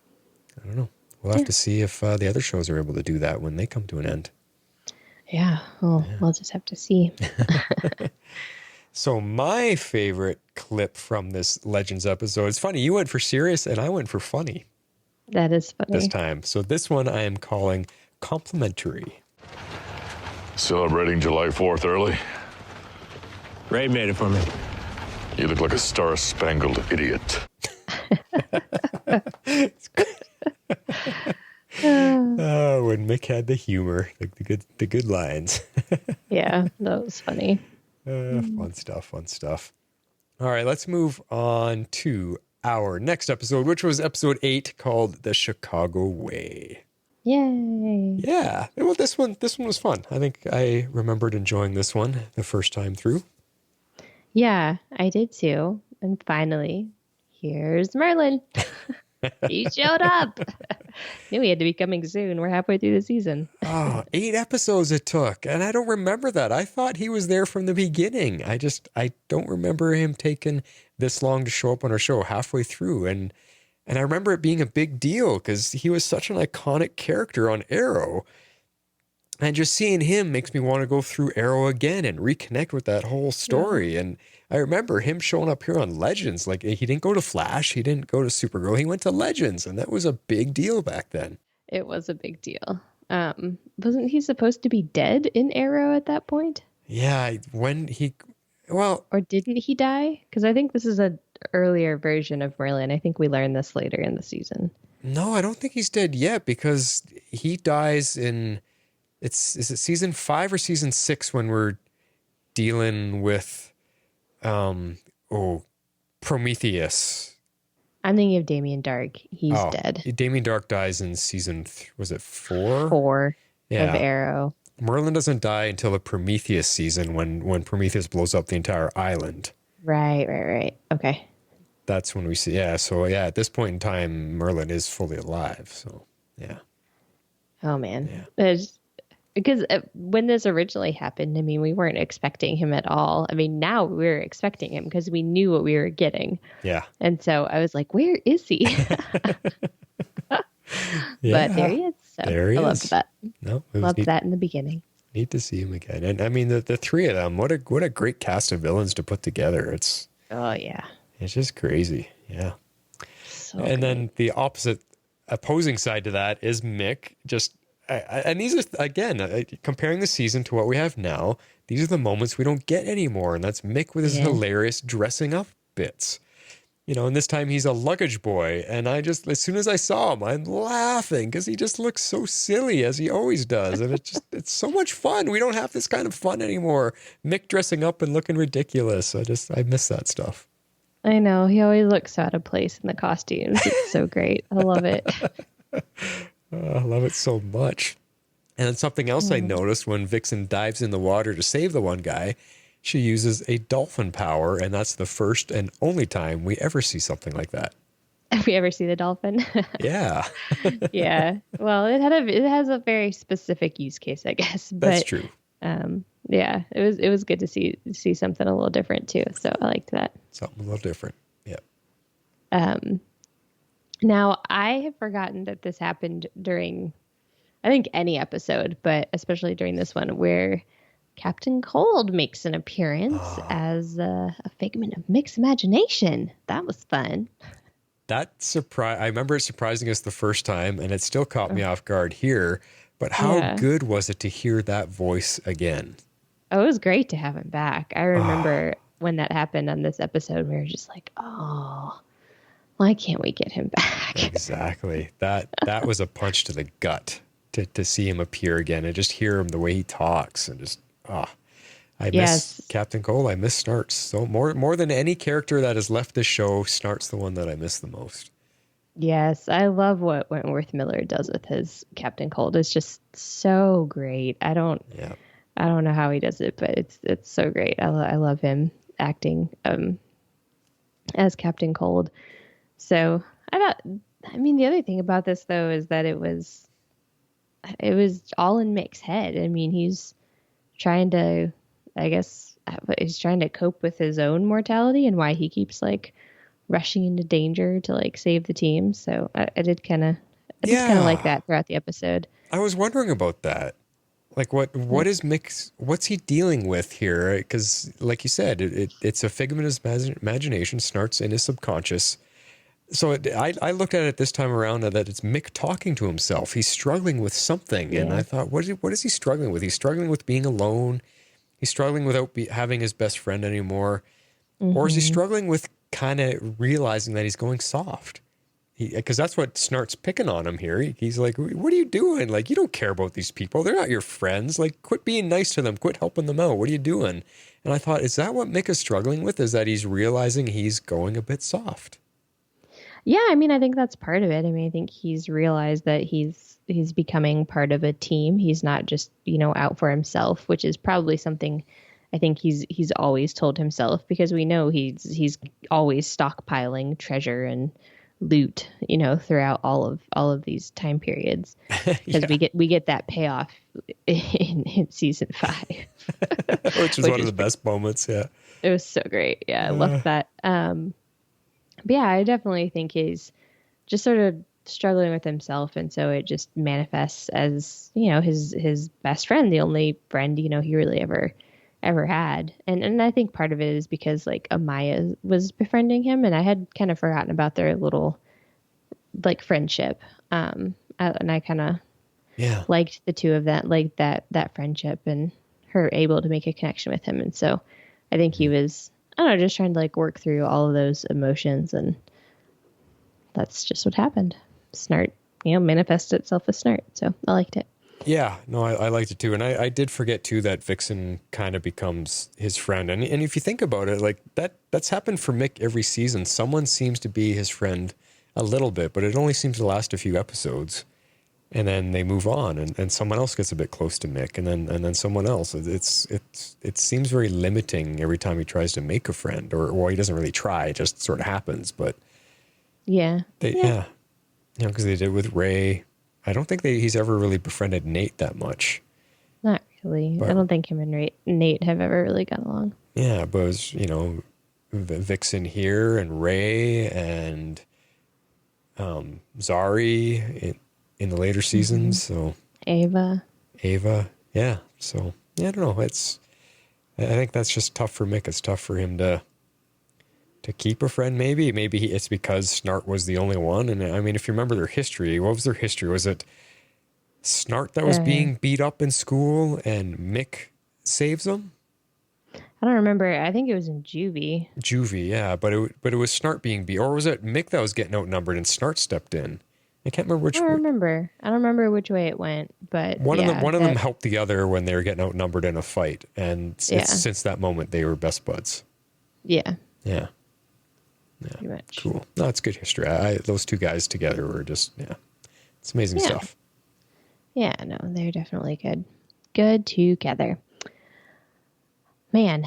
I don't know. We'll have to see if the other shows are able to do that when they come to an end. Yeah. Well, we'll just have to see. So my favorite clip from this Legends episode, it's funny. You went for serious and I went for funny. That is funny. This time. So this one I am calling complimentary. Celebrating July 4th early? Ray made it for me. You look like a star-spangled idiot. When Mick had the humor, like the good lines. Yeah, that was funny. Fun stuff. All right, let's move on to our next episode, which was episode 8, called The Chicago Way. Yay. Yeah. Well, this one was fun. I think I remembered enjoying this one the first time through. Yeah, I did too. And finally, here's Merlin. He showed up. Knew he had to be coming soon. We're halfway through the season. 8 episodes it took. And I don't remember that. I thought he was there from the beginning. I don't remember him taking this long to show up on our show halfway through. And I remember it being a big deal because he was such an iconic character on Arrow. And just seeing him makes me want to go through Arrow again and reconnect with that whole story. Yeah. And I remember him showing up here on Legends. Like, he didn't go to Flash. He didn't go to Supergirl. He went to Legends. And that was a big deal back then. It was a big deal. Wasn't he supposed to be dead in Arrow at that point? Yeah. Or didn't he die? Because I think this is an earlier version of Merlin. I think we learned this later in the season. No, I don't think he's dead yet because he dies in is it season 5 or season 6 when we're dealing with Prometheus? I'm thinking of Damien Dark. He's dead. Damien Dark dies in season, was it 4? 4 Yeah. of Arrow. Merlin doesn't die until the Prometheus season when Prometheus blows up the entire island. Right. Okay. That's when we see, yeah. So yeah, at this point in time, Merlin is fully alive. So yeah. Oh man. Yeah. Because when this originally happened, I mean, we weren't expecting him at all. I mean, now we're expecting him because we knew what we were getting. Yeah. And so I was like, where is he? But there he is. So there he is. I loved that. No, loved that in the beginning. Neat to see him again. And I mean, the three of them, what a great cast of villains to put together. It's just crazy. Yeah. So and then the opposing side to that is Mick. And these are, again, comparing the season to what we have now, these are the moments we don't get anymore. And that's Mick with his hilarious dressing up bits. And this time he's a luggage boy. And as soon as I saw him, I'm laughing because he just looks so silly as he always does. And it's so much fun. We don't have this kind of fun anymore. Mick dressing up and looking ridiculous. I miss that stuff. I know. He always looks so out of place in the costumes. It's so great. I love it. I love it so much. And then something else I noticed when Vixen dives in the water to save the one guy, she uses a dolphin power, and that's the first and only time we ever see something like that. Have we ever see the dolphin? Yeah. Yeah. Well, it has a very specific use case, I guess. But, that's true. Yeah, it was good to see something a little different too. So I liked that. Something a little different. Yeah. Now, I have forgotten that this happened during, I think, any episode, but especially during this one, where Captain Cold makes an appearance as a figment of Mick's imagination. That was fun. I remember it surprising us the first time, and it still caught me off guard here. But how good was it to hear that voice again? Oh, it was great to have him back. I remember when that happened on this episode, we were just like, oh, why can't we get him back? Exactly. That was a punch to the gut to see him appear again and just hear him the way he talks and just, I miss Captain Cole. I miss Snarts. So more than any character that has left this show, Snart's the one that I miss the most. Yes, I love what Wentworth Miller does with his Captain Cold. It's just so great. I don't know how he does it, but it's so great. I love him acting as Captain Cold. So the other thing about this though is that it was all in Mick's head. I mean, he's trying to cope with his own mortality and why he keeps like rushing into danger to like save the team. So I did kind of like that throughout the episode. I was wondering about that. Like what is Mick's, what's he dealing with here? Because like you said, it's a figment of his imagination, Snart's in his subconscious. So I looked at it this time around that it's Mick talking to himself. He's struggling with something. Yeah. And I thought, what is he struggling with? He's struggling with being alone. He's struggling without having his best friend anymore. Mm-hmm. Or is he struggling with kind of realizing that he's going soft? Because that's what Snart's picking on him here. He's like, what are you doing? Like, you don't care about these people. They're not your friends. Like, quit being nice to them. Quit helping them out. What are you doing? And I thought, is that what Mick is struggling with? Is that he's realizing he's going a bit soft? Yeah, I mean, I think that's part of it. I mean, I think he's realized that he's becoming part of a team. He's not just, out for himself, which is probably something I think he's always told himself, because we know he's always stockpiling treasure and loot, throughout all of these time periods, because we get that payoff in season 5, which is one of the best moments. Yeah, it was so great. Yeah, I loved that. But yeah, I definitely think he's just sort of struggling with himself, and so it just manifests as his best friend, the only friend he really ever had. And I think part of it is because like Amaya was befriending him, and I had kind of forgotten about their little like friendship. And I kind of liked the two of that, like that friendship and her able to make a connection with him. And so I think he was, I don't know, just trying to like work through all of those emotions, and that's just what happened. Snart, manifested itself as Snart. So I liked it. Yeah, no, I liked it too. And I did forget too that Vixen kind of becomes his friend. And if you think about it, like that's happened for Mick every season. Someone seems to be his friend a little bit, but it only seems to last a few episodes. And then they move on and someone else gets a bit close to Mick and then someone else. It seems very limiting every time he tries to make a friend or he doesn't really try, it just sort of happens. But yeah. You know, because they did with Ray. I don't think he's ever really befriended Nate that much. Not really. But, I don't think him and Nate have ever really got along. Yeah, but it was, you know, Vixen here and Ray and Zari in the later seasons. So Ava. Yeah. So yeah, I don't know. I think that's just tough for Mick. It's tough for him to keep a friend. Maybe it's because Snart was the only one. And I mean, if you remember their history, what was their history? Was it Snart that was being beat up in school and Mick saves him? I don't remember. I think it was in Juvie. Juvie, yeah. But it was Snart being beat, or was it Mick that was getting outnumbered and Snart stepped in? I can't remember which. I don't remember which way it went, but one of them helped the other when they were getting outnumbered in a fight, and since that moment they were best buds. Yeah. Yeah. Pretty much. Cool. No, it's good history. Those two guys together were just it's amazing stuff. Yeah, no, they're definitely good. Good together. Man,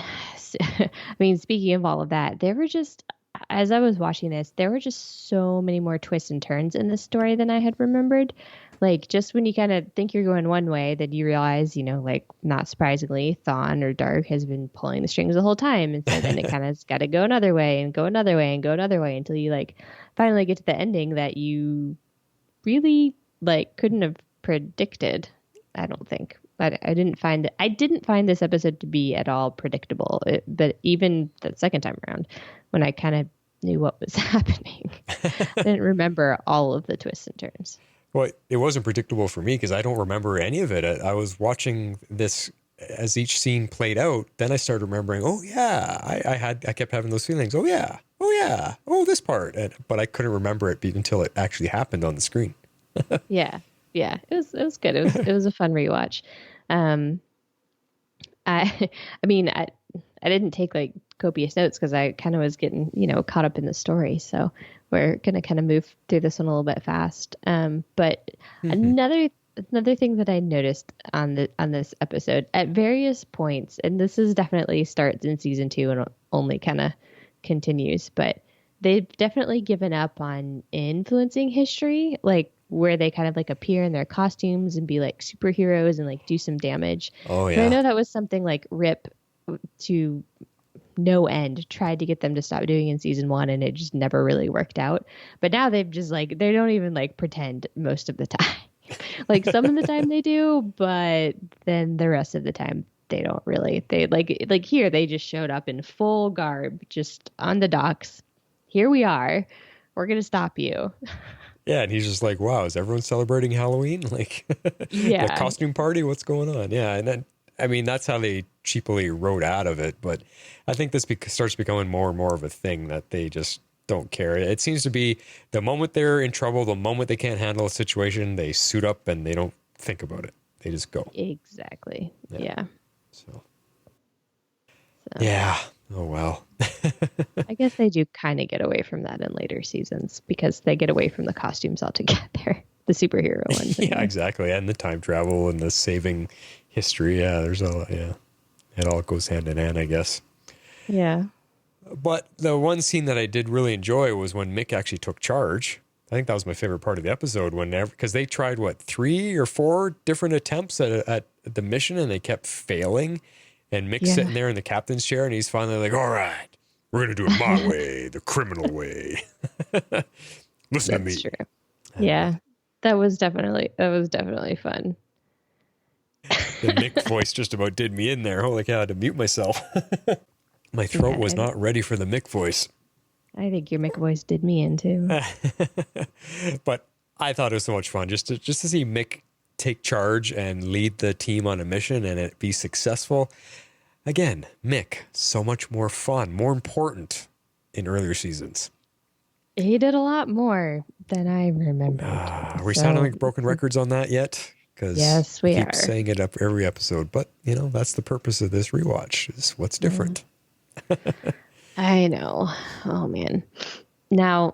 I mean, speaking of all of that, there were just, as I was watching this, there were just so many more twists and turns in this story than I had remembered. Like, just when you kind of think you're going one way, then you realize, you know, like, not surprisingly, Thawne or Dark has been pulling the strings the whole time. And so then it kind of got to go another way and go another way and go another way until you, like, finally get to the ending that you really, like, couldn't have predicted, I don't think. I didn't find this episode to be at all predictable. But even the second time around, when I kind of knew what was happening, I didn't remember all of the twists and turns. Well, it wasn't predictable for me because I don't remember any of it. I was watching this as each scene played out. Then I started remembering, oh yeah, I kept having those feelings. Oh yeah, oh this part. But I couldn't remember it until it actually happened on the screen. Yeah, it was good. It was a fun rewatch. I mean, I didn't take like copious notes because I kind of was getting, you know, caught up in the story. So we're going to kind of move through this one a little bit fast. But another thing that I noticed on this episode at various points, and this is definitely starts in season 2 and only kind of continues, but they've definitely given up on influencing history, like where they kind of like appear in their costumes and be like superheroes and like do some damage. Oh yeah. So I know that was something like Rip to no end tried to get them to stop doing in season 1 and it just never really worked out. But now they've just like, they don't even like pretend most of the time. Like some of the time they do, but then the rest of the time they don't really. They like here they just showed up in full garb just on the docks. Here we are. We're going to stop you. Yeah, and he's just like, wow, is everyone celebrating Halloween? Like, yeah. A costume party? What's going on? Yeah, and then, I mean, that's how they cheaply wrote out of it. But I think this starts becoming more and more of a thing that they just don't care. It seems to be the moment they're in trouble, the moment they can't handle a situation, they suit up and they don't think about it. They just go. Exactly. Yeah. So. Yeah. Oh, well. I guess they do kind of get away from that in later seasons because they get away from the costumes altogether. The superhero ones. Yeah, exactly. And the time travel and the saving history. Yeah, there's it all goes hand in hand, I guess. Yeah. But the one scene that I did really enjoy was when Mick actually took charge. I think that was my favorite part of the episode because they tried 3 or 4 different attempts at the mission and they kept failing. And Mick's sitting there in the captain's chair and he's finally like, all right, we're going to do it my way, the criminal way. Listen to me. That's true. Yeah. That was definitely fun. The Mick voice just about did me in there. Holy cow, I had to mute myself. My throat was not ready for the Mick voice. I think your Mick voice did me in too. But I thought it was so much fun just to see Mick take charge and lead the team on a mission and it be successful. Again, Mick, so much more fun, more important in earlier seasons. He did a lot more than I remember. Are we sounding like broken records on that yet? because yes, we keep are saying it up every episode. But, that's the purpose of this rewatch is what's different. I know. Oh, man. Now,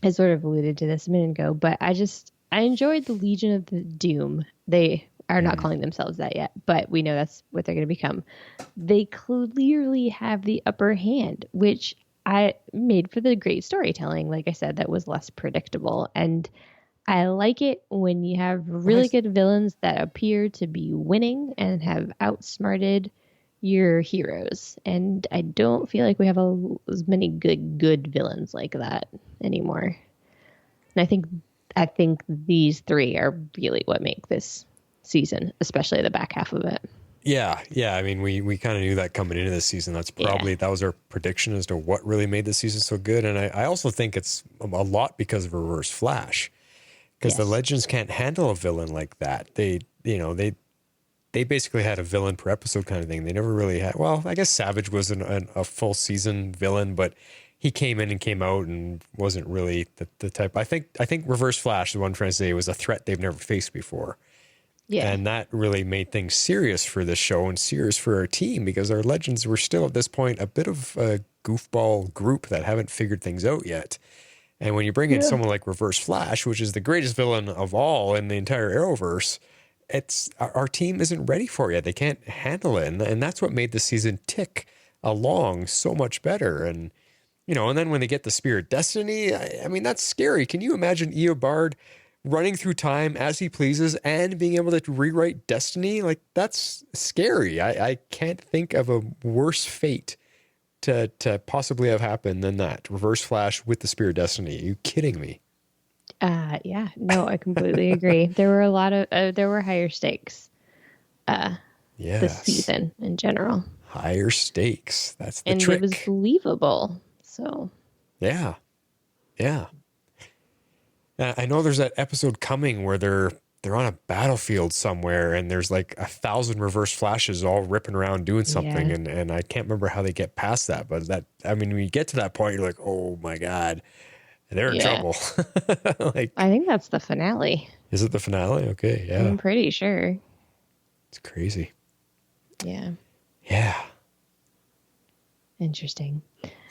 I sort of alluded to this a minute ago, but I enjoyed the Legion of the Doom. They are not calling themselves that yet, but we know that's what they're going to become. They clearly have the upper hand, which I made for the great storytelling. Like I said, that was less predictable. And I like it when you have really good villains that appear to be winning and have outsmarted your heroes. And I don't feel like we have as many good villains like that anymore. And I think these three are really what make this season, especially the back half of it. Yeah. I mean, we kind of knew that coming into this season. That's probably that was our prediction as to what really made the season so good. And I also think it's a lot because of Reverse Flash, because the Legends can't handle a villain like that. They basically had a villain per episode kind of thing. They never really had. Well, I guess Savage was a full season villain, but he came in and came out and wasn't really the type. I think Reverse Flash, the one I'm trying to say, was a threat they've never faced before. Yeah. And that really made things serious for this show and serious for our team, because our Legends were still at this point a bit of a goofball group that haven't figured things out yet. And when you bring in someone like Reverse Flash, which is the greatest villain of all in the entire Arrowverse, our team isn't ready for it yet. They can't handle it. And that's what made the season tick along so much better. And, and then when they get the Spirit Destiny, I mean, that's scary. Can you imagine Eobard running through time as he pleases and being able to rewrite destiny? Like, that's scary. I can't think of a worse fate to possibly have happened than that. Reverse Flash with the Spirit Destiny. Are you kidding me? Yeah, no, I completely agree. There were higher stakes this season in general. Higher stakes. That's the trick. And it was believable. So. Yeah. I know there's that episode coming where they're on a battlefield somewhere and there's like 1,000 Reverse Flashes all ripping around doing something. And I can't remember how they get past that. But when you get to that point, you're like, oh my God, they're in trouble. I think that's the finale. Is it the finale? Okay, yeah. I'm pretty sure. It's crazy. Yeah. Yeah. Interesting.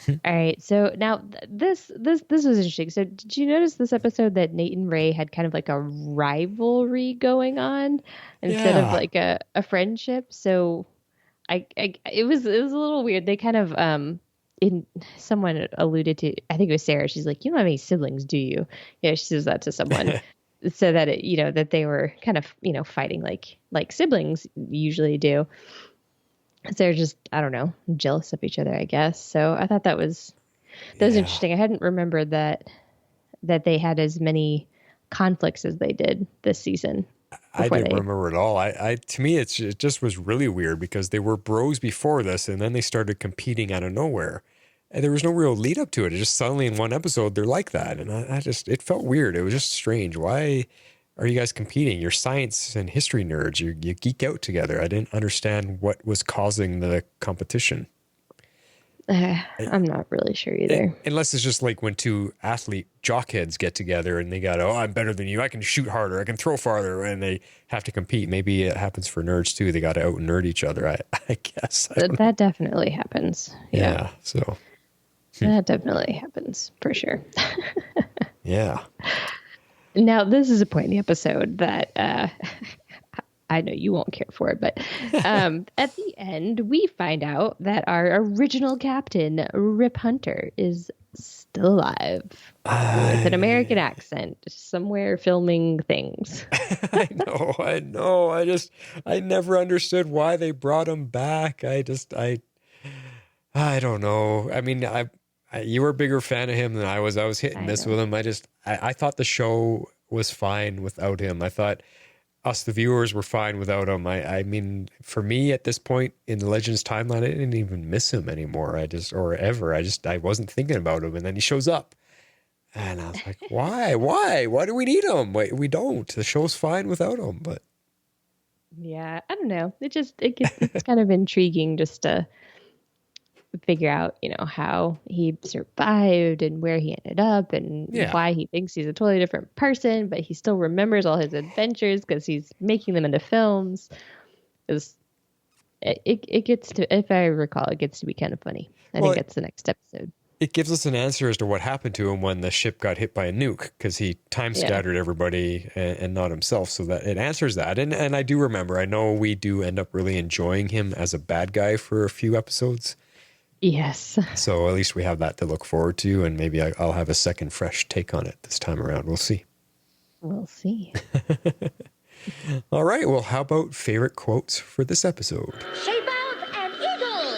All right. So now this was interesting. So did you notice this episode that Nate and Ray had kind of like a rivalry going on instead of like a friendship? So it was a little weird. They kind of someone alluded to, I think it was Sarah. She's like, "You don't have any siblings, do you?" Yeah, she says that to someone. So that that they were kind of, fighting like siblings usually do. They're just, I don't know, jealous of each other, I guess. So I thought that was interesting. I hadn't remembered that they had as many conflicts as they did this season. I didn't remember at all. To me, it just was really weird because they were bros before this, and then they started competing out of nowhere, and there was no real lead up to it. It just suddenly in one episode they're like that, and it felt weird. It was just strange. Why are you guys competing? You're science and history nerds. You geek out together. I didn't understand what was causing the competition. I'm not really sure either. Unless it's just like when two athlete jockheads get together and they got, I'm better than you. I can shoot harder. I can throw farther. And they have to compete. Maybe it happens for nerds too. They got to out nerd each other, I guess. That definitely happens. Yeah. So that definitely happens for sure. Yeah. Now, this is a point in the episode that I know you won't care for it, but at the end, we find out that our original captain, Rip Hunter, is still alive with an American accent somewhere filming things. I know. I never understood why they brought him back. I don't know. I mean, you were a bigger fan of him than I was. I was hit and miss with him. I thought the show was fine without him. I thought us, the viewers, were fine without him. I mean, for me at this point in the Legends timeline, I didn't even miss him anymore. I wasn't thinking about him. And then he shows up and I was like, why do we need him? Wait, we don't. The show's fine without him, but. Yeah, I don't know. It's kind of intriguing just to figure out, how he survived and where he ended up and why he thinks he's a totally different person, but he still remembers all his adventures because he's making them into films. It gets to, if I recall, it gets to be kind of funny. I think that's the next episode. It gives us an answer as to what happened to him when the ship got hit by a nuke, because he time scattered everybody and not himself. So that it answers that. And I do remember, I know we do end up really enjoying him as a bad guy for a few episodes. Yes. So at least we have that to look forward to. And maybe I'll have a second fresh take on it this time around. We'll see. We'll see. All right. Well, how about favorite quotes for this episode? Shape out an eagle.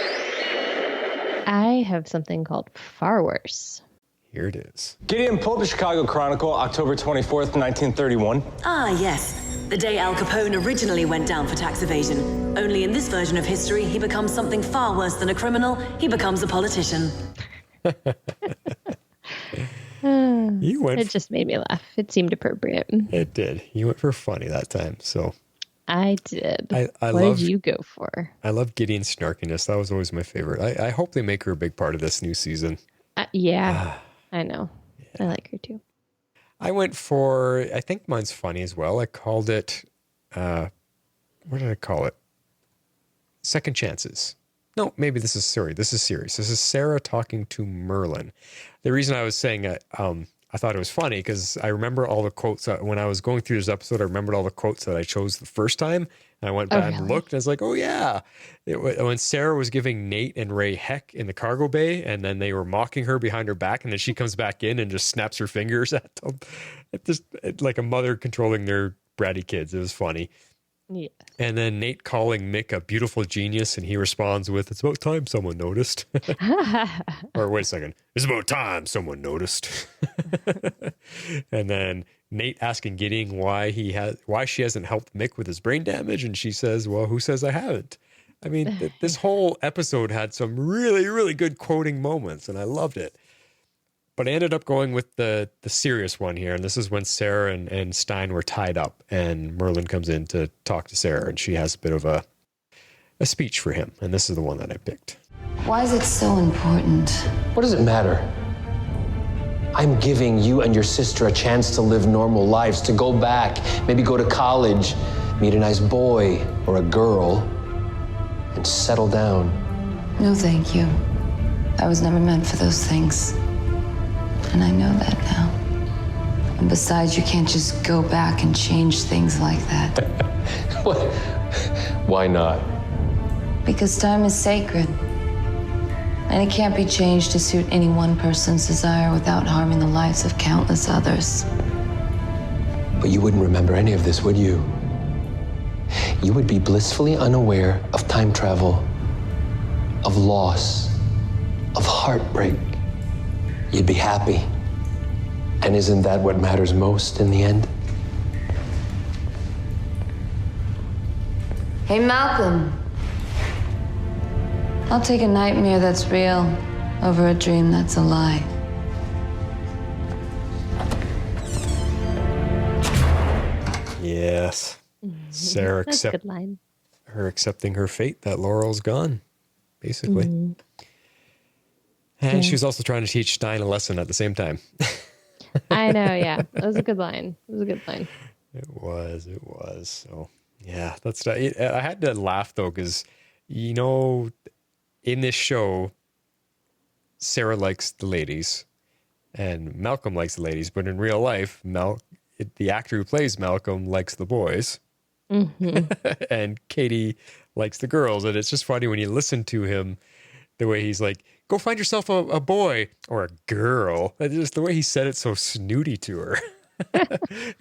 I have something called Far Worse. Here it is. Gideon pulled the Chicago Chronicle, October 24th, 1931. Ah, yes. The day Al Capone originally went down for tax evasion. Only in this version of history, he becomes something far worse than a criminal. He becomes a politician. It just made me laugh. It seemed appropriate. It did. You went for funny that time. So I did. What did you go for? I love Gideon's snarkiness. That was always my favorite. I hope they make her a big part of this new season. Yeah, I know. Yeah. I like her too. I went for, I think mine's funny as well. I called it, what did I call it? Second Chances. No, maybe this is serious. This is Sarah talking to Merlin. The reason I was saying I thought it was funny because I remember all the quotes when I was going through this episode. I remembered all the quotes that I chose the first time. And I went back and looked and I was like, oh yeah. When Sarah was giving Nate and Ray heck in the cargo bay and then they were mocking her behind her back and then she comes back in and just snaps her fingers at them. Like a mother controlling their bratty kids. It was funny. Yeah. And then Nate calling Mick a beautiful genius, and he responds with, "It's about time someone noticed." Or wait a second, "It's about time someone noticed." And then Nate asking Gideon why she hasn't helped Mick with his brain damage, and she says, "Well, who says I haven't?" I mean, this whole episode had some really, really good quoting moments, and I loved it. But I ended up going with the serious one here, and this is when Sarah and Stein were tied up, and Merlin comes in to talk to Sarah, and she has a bit of a speech for him, and this is the one that I picked. Why is it so important? What does it matter? I'm giving you and your sister a chance to live normal lives, to go back, maybe go to college, meet a nice boy or a girl, and settle down. No, thank you. I was never meant for those things. And I know that now. And besides, you can't just go back and change things like that. What? Why not? Because time is sacred. And it can't be changed to suit any one person's desire without harming the lives of countless others. But you wouldn't remember any of this, would you? You would be blissfully unaware of time travel, of loss, of heartbreak. You'd be happy. And isn't that what matters most in the end? Hey, Malcolm. I'll take a nightmare that's real over a dream that's a lie. Yes. Sarah her accepting her fate that Laurel's gone, basically. Mm-hmm. And she was also trying to teach Stein a lesson at the same time. I know, yeah. That was a good line. It was. So, yeah, I had to laugh, though, because, in this show, Sarah likes the ladies and Malcolm likes the ladies. But in real life, the actor who plays Malcolm likes the boys. Mm-hmm. And Katie likes the girls. And it's just funny when you listen to him, the way he's like, go find yourself a boy or a girl. And just the way he said it so snooty to her.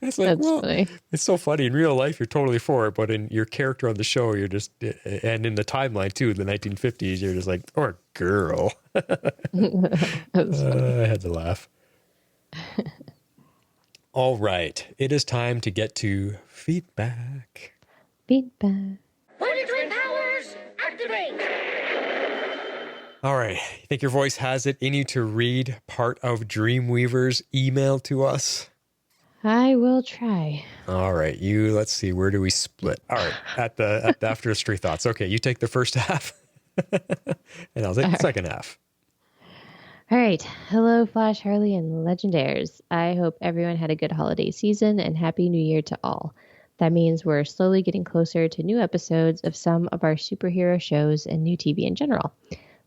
It's like, funny. It's so funny. In real life, you're totally for it. But in your character on the show, you're just, and in the timeline too, the 1950s, you're just like, or a girl. I had to laugh. All right. It is time to get to feedback. Monitoring powers, activate! All right. You think your voice has it in you to read part of Dreamweaver's email to us? I will try. All right. Let's see. Where do we split? All right. After the 3 thoughts. Okay. You take the first half. And I'll take the second half. All right. Hello, Flash, Harley, and Legendaires. I hope everyone had a good holiday season and Happy New Year to all. That means we're slowly getting closer to new episodes of some of our superhero shows and new TV in general.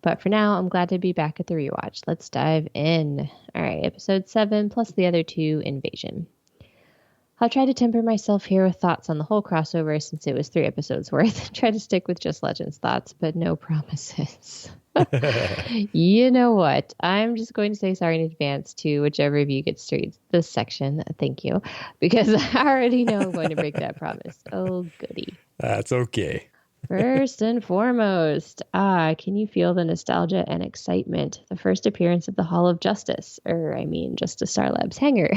But for now, I'm glad to be back at the rewatch. Let's dive in. All right, episode 7 plus the other 2, Invasion. I'll try to temper myself here with thoughts on the whole crossover since it was 3 episodes worth. Try to stick with just Legends thoughts, but no promises. You know what? I'm just going to say sorry in advance to whichever of you gets to read this section. Thank you. Because I already know I'm going to break that promise. Oh, goody. That's okay. First and foremost, can you feel the nostalgia and excitement? The first appearance of the Hall of Justice, Justice Star Labs hangar.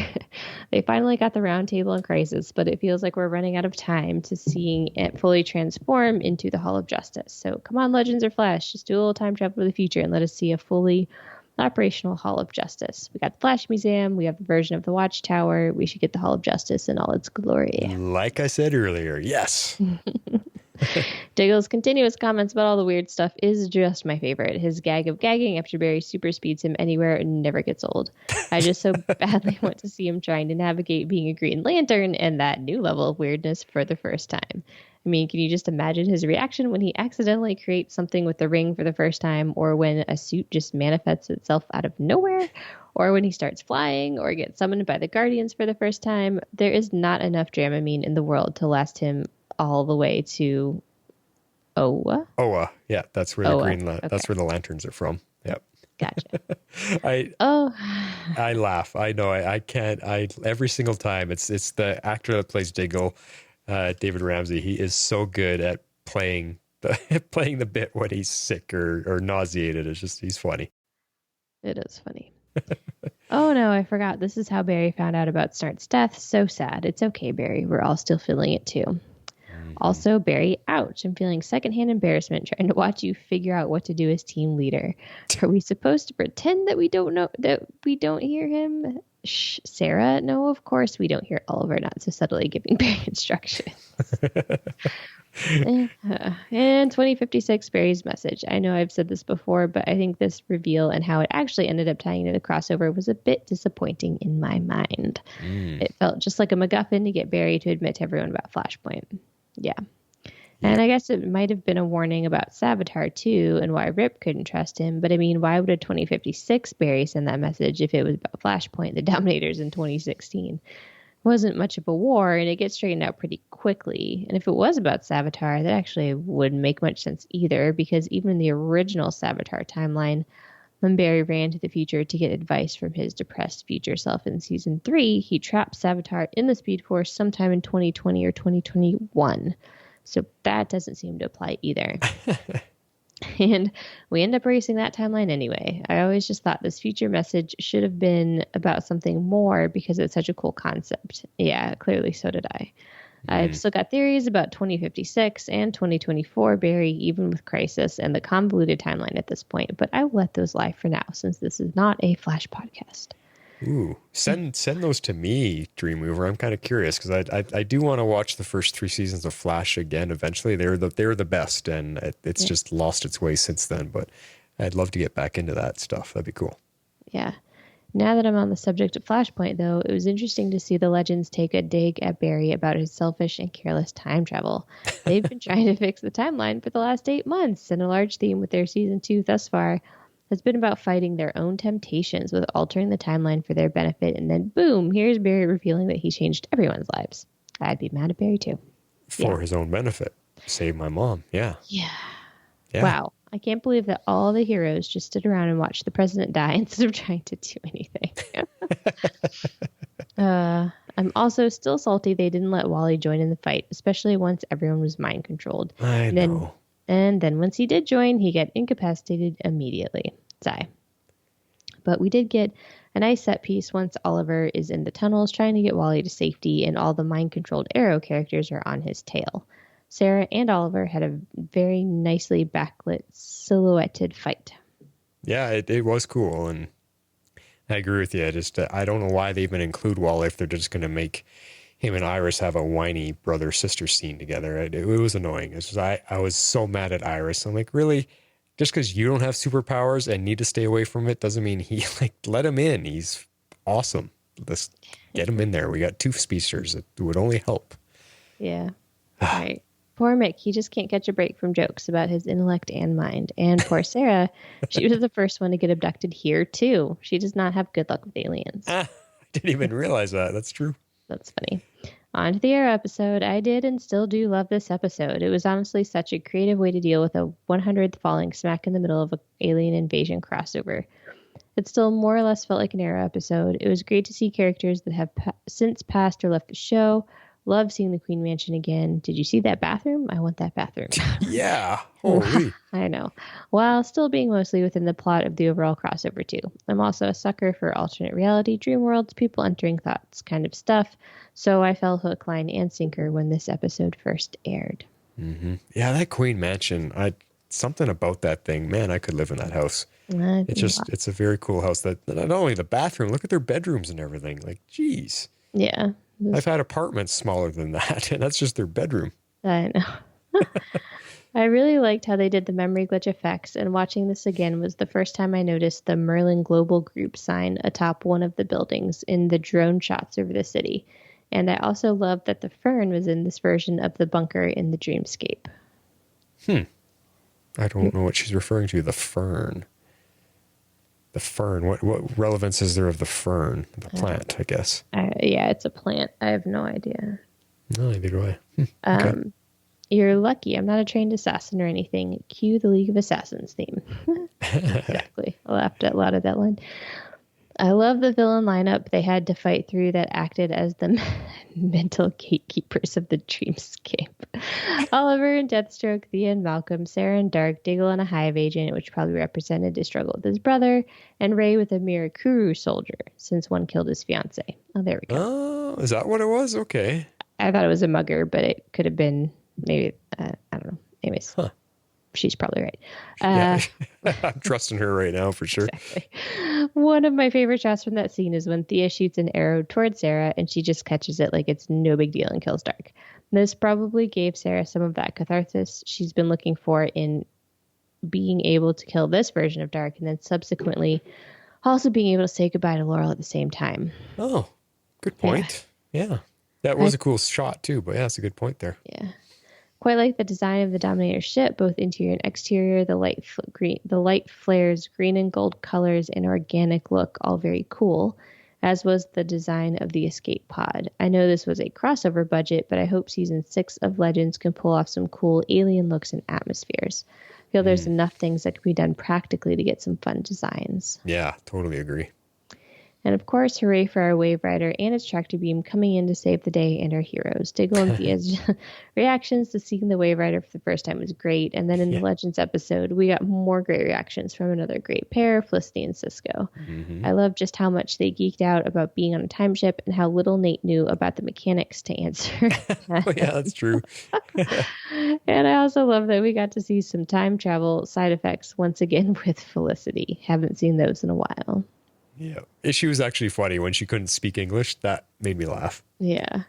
They finally got the round table in Crisis, but it feels like we're running out of time to seeing it fully transform into the Hall of Justice. So come on, Legends or Flash, just do a little time travel to the future and let us see a fully operational Hall of Justice. We got the Flash Museum, we have a version of the Watchtower. We should get the Hall of Justice in all its glory. Like I said earlier, yes. Diggle's continuous comments about all the weird stuff is just my favorite. His gag of gagging after Barry super speeds him anywhere never gets old. I just so badly want to see him trying to navigate being a Green Lantern and that new level of weirdness for the first time. I mean, can you just imagine his reaction when he accidentally creates something with the ring for the first time, or when a suit just manifests itself out of nowhere, or when he starts flying or gets summoned by the Guardians for the first time? There is not enough Dramamine in the world to last him all the way to Oa. Oa, yeah, that's where Oa. That's where the lanterns are from. Yep. Gotcha. I laugh. I know. I can't. Every single time. It's the actor that plays Diggle, David Ramsey. He is so good at playing the bit when he's sick or nauseated. It's just he's funny. It is funny. Oh no, I forgot. This is how Barry found out about Snart's death. So sad. It's okay, Barry. We're all still feeling it too. Also, Barry, ouch. I'm feeling secondhand embarrassment trying to watch you figure out what to do as team leader. Are we supposed to pretend that we don't know, that we don't hear him? Shh, Sarah? No, of course we don't hear Oliver not so subtly giving Barry instructions. And 2056, Barry's message. I know I've said this before, but I think this reveal and how it actually ended up tying into the crossover was a bit disappointing in my mind. It felt just like a MacGuffin to get Barry to admit to everyone about Flashpoint. Yeah. And I guess it might have been a warning about Savitar too, and why Rip couldn't trust him. But I mean, why would a 2056 Barry send that message if it was about Flashpoint, the Dominators in 2016? It wasn't much of a war, and it gets straightened out pretty quickly. And if it was about Savitar, that actually wouldn't make much sense either, because even in the original Savitar timeline, when Barry ran to the future to get advice from his depressed future self in season 3, he trapped Savitar in the Speed Force sometime in 2020 or 2021. So that doesn't seem to apply either. And we end up erasing that timeline anyway. I always just thought this future message should have been about something more because it's such a cool concept. Yeah, clearly so did I. I've still got theories about 2056 and 2024 Barry, even with Crisis and the convoluted timeline at this point, but I will let those lie for now since this is not a Flash podcast. Ooh, send those to me, Dreamweaver. I'm kind of curious because I do want to watch the first 3 seasons of Flash again eventually. They're the best, and it's just lost its way since then, but I'd love to get back into that stuff. That'd be cool. Yeah. Now that I'm on the subject of Flashpoint, though, it was interesting to see the Legends take a dig at Barry about his selfish and careless time travel. They've been trying to fix the timeline for the last 8 months, and a large theme with their season 2 thus far has been about fighting their own temptations with altering the timeline for their benefit, and then boom, here's Barry revealing that he changed everyone's lives. I'd be mad at Barry, too. For his own benefit. Save my mom. Yeah. Wow. I can't believe that all the heroes just stood around and watched the president die instead of trying to do anything. I'm also still salty they didn't let Wally join in the fight, especially once everyone was mind controlled. I know. And then once he did join, he got incapacitated immediately. Sigh. But we did get a nice set piece once Oliver is in the tunnels trying to get Wally to safety, and all the mind-controlled Arrow characters are on his tail. Sarah and Oliver had a very nicely backlit, silhouetted fight. Yeah, it was cool, and I agree with you. I don't know why they even include Wally if they're just going to make him and Iris have a whiny brother-sister scene together. It was annoying. It's just, I was so mad at Iris. I'm like, really? just because you don't have superpowers and need to stay away from it doesn't mean he let him in. He's awesome. Let's get him in there. We got two speedsters. It would only help. Yeah. Right. Poor Mick. He just can't catch a break from jokes about his intellect and mind. And poor Sarah. She was the first one to get abducted here, too. She does not have good luck with aliens. I didn't even realize that. That's true. That's funny. On to the Arrow episode. I did and still do love this episode. It was honestly such a creative way to deal with a 100th falling smack in the middle of an alien invasion crossover. It still more or less felt like an Arrow episode. It was great to see characters that have since passed or left the show. Love seeing the Queen Mansion again. Did you see that bathroom? I want that bathroom. Yeah. Holy. I know. While still being mostly within the plot of the overall crossover, too. I'm also a sucker for alternate reality, dream worlds, people entering thoughts kind of stuff. So I fell hook, line, and sinker when this episode first aired. Mm-hmm. Yeah, that Queen Mansion. Something about that thing. Man, I could live in that house. It's a very cool house. That not only the bathroom, look at their bedrooms and everything. Like, geez. Yeah. I've had apartments smaller than that, and that's just their bedroom. I know. I really liked how they did the memory glitch effects, and watching this again was the first time I noticed the Merlin Global Group sign atop one of the buildings in the drone shots over the city. And I also loved that the fern was in this version of the bunker in the dreamscape. I don't know what she's referring to. The fern. The fern. What relevance is there of the fern? The plant, I guess. Yeah, it's a plant. I have no idea. No, neither do I. Okay. You're lucky. I'm not a trained assassin or anything. Cue the League of Assassins theme. Exactly. I laughed at a lot of that line. I love the villain lineup they had to fight through that acted as the mental gatekeepers of the dreamscape. Oliver and Deathstroke, Thea and Malcolm, Sarah and Dark, Diggle and a Hive agent, which probably represented his struggle with his brother, and Ray with a Mirakuru soldier, since one killed his fiance. Oh, there we go. Oh, is that what it was? Okay. I thought it was a mugger, but it could have been maybe, I don't know. Anyways. Huh. She's probably right. Yeah, I'm trusting her right now for sure. Exactly. One of my favorite shots from that scene is when Thea shoots an arrow towards Sarah and she just catches it like it's no big deal and kills Dark. This probably gave Sarah some of that catharsis she's been looking for in being able to kill this version of Dark, and then subsequently also being able to say goodbye to Laurel at the same time. Oh, good point. Yeah. That was a cool shot too, but yeah, that's a good point there. Yeah. Quite like the design of the Dominator ship, both interior and exterior, the light flares, green and gold colors, and organic look, all very cool, as was the design of the escape pod. I know this was a crossover budget, but I hope season 6 of Legends can pull off some cool alien looks and atmospheres. I feel there's enough things that can be done practically to get some fun designs. Yeah, totally agree. And of course, hooray for our Waverider and its tractor beam coming in to save the day and our heroes. Diggle and Thea's reactions to seeing the Waverider for the first time was great. And then in the Legends episode, we got more great reactions from another great pair, Felicity and Cisco. Mm-hmm. I love just how much they geeked out about being on a time ship and how little Nate knew about the mechanics to answer. Oh, yeah, that's true. And I also love that we got to see some time travel side effects once again with Felicity. Haven't seen those in a while. Yeah. She was actually funny when she couldn't speak English. That made me laugh. Yeah.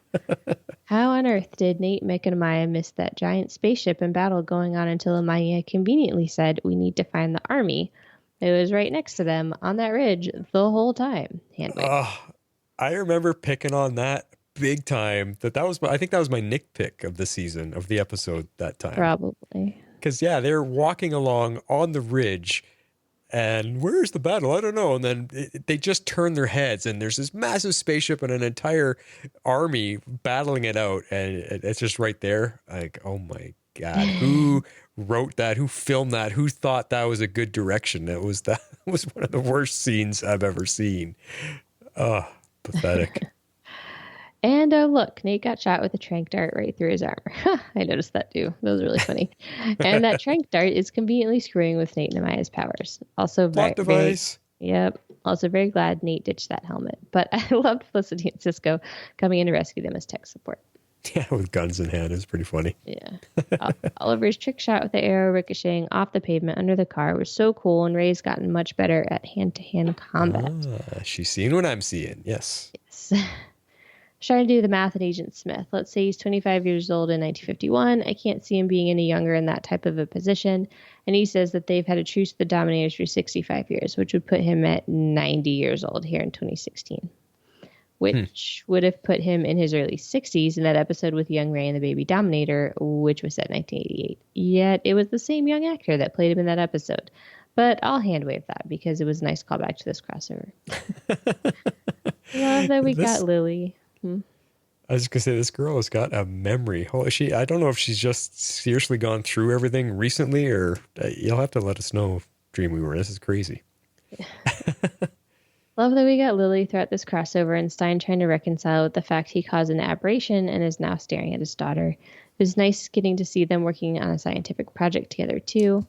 How on earth did Nate, Mick, and Amaya miss that giant spaceship and battle going on until Amaya conveniently said, "We need to find the army"? It was right next to them on that ridge the whole time. I remember picking on that big time. I think that was my nitpick of the season, of the episode that time. Probably. Because, yeah, they're walking along on the ridge. And where's the battle? I don't know. And then they just turn their heads and there's this massive spaceship and an entire army battling it out. And it's just right there. Like, oh my God, who wrote that? Who filmed that? Who thought that was a good direction? That was one of the worst scenes I've ever seen. Oh, pathetic. And look, Nate got shot with a tranq dart right through his armor. I noticed that too. That was really funny. And that tranq dart is conveniently screwing with Nate and Amaya's powers. Also, plot device. Yep. Also very glad Nate ditched that helmet. But I loved Felicity and Cisco coming in to rescue them as tech support. Yeah, with guns in hand. It was pretty funny. Yeah. Oliver's trick shot with the arrow ricocheting off the pavement under the car was so cool, and Ray's gotten much better at hand-to-hand combat. She's seeing what I'm seeing. Yes. Yes. Trying to do the math on Agent Smith. Let's say he's 25 years old in 1951. I can't see him being any younger in that type of a position. And he says that they've had a truce with the Dominators for 65 years, which would put him at 90 years old here in 2016, which would have put him in his early 60s in that episode with Young Ray and the Baby Dominator, which was set in 1988. Yet it was the same young actor that played him in that episode. But I'll hand wave that because it was a nice callback to this crossover. Love that we got Lily. I was just going to say, this girl has got a memory. I don't know if she's just seriously gone through everything recently, or you'll have to let us know, Dreamweaver. This is crazy. Love that we got Lily throughout this crossover and Stein trying to reconcile with the fact he caused an aberration and is now staring at his daughter. It was nice getting to see them working on a scientific project together, too.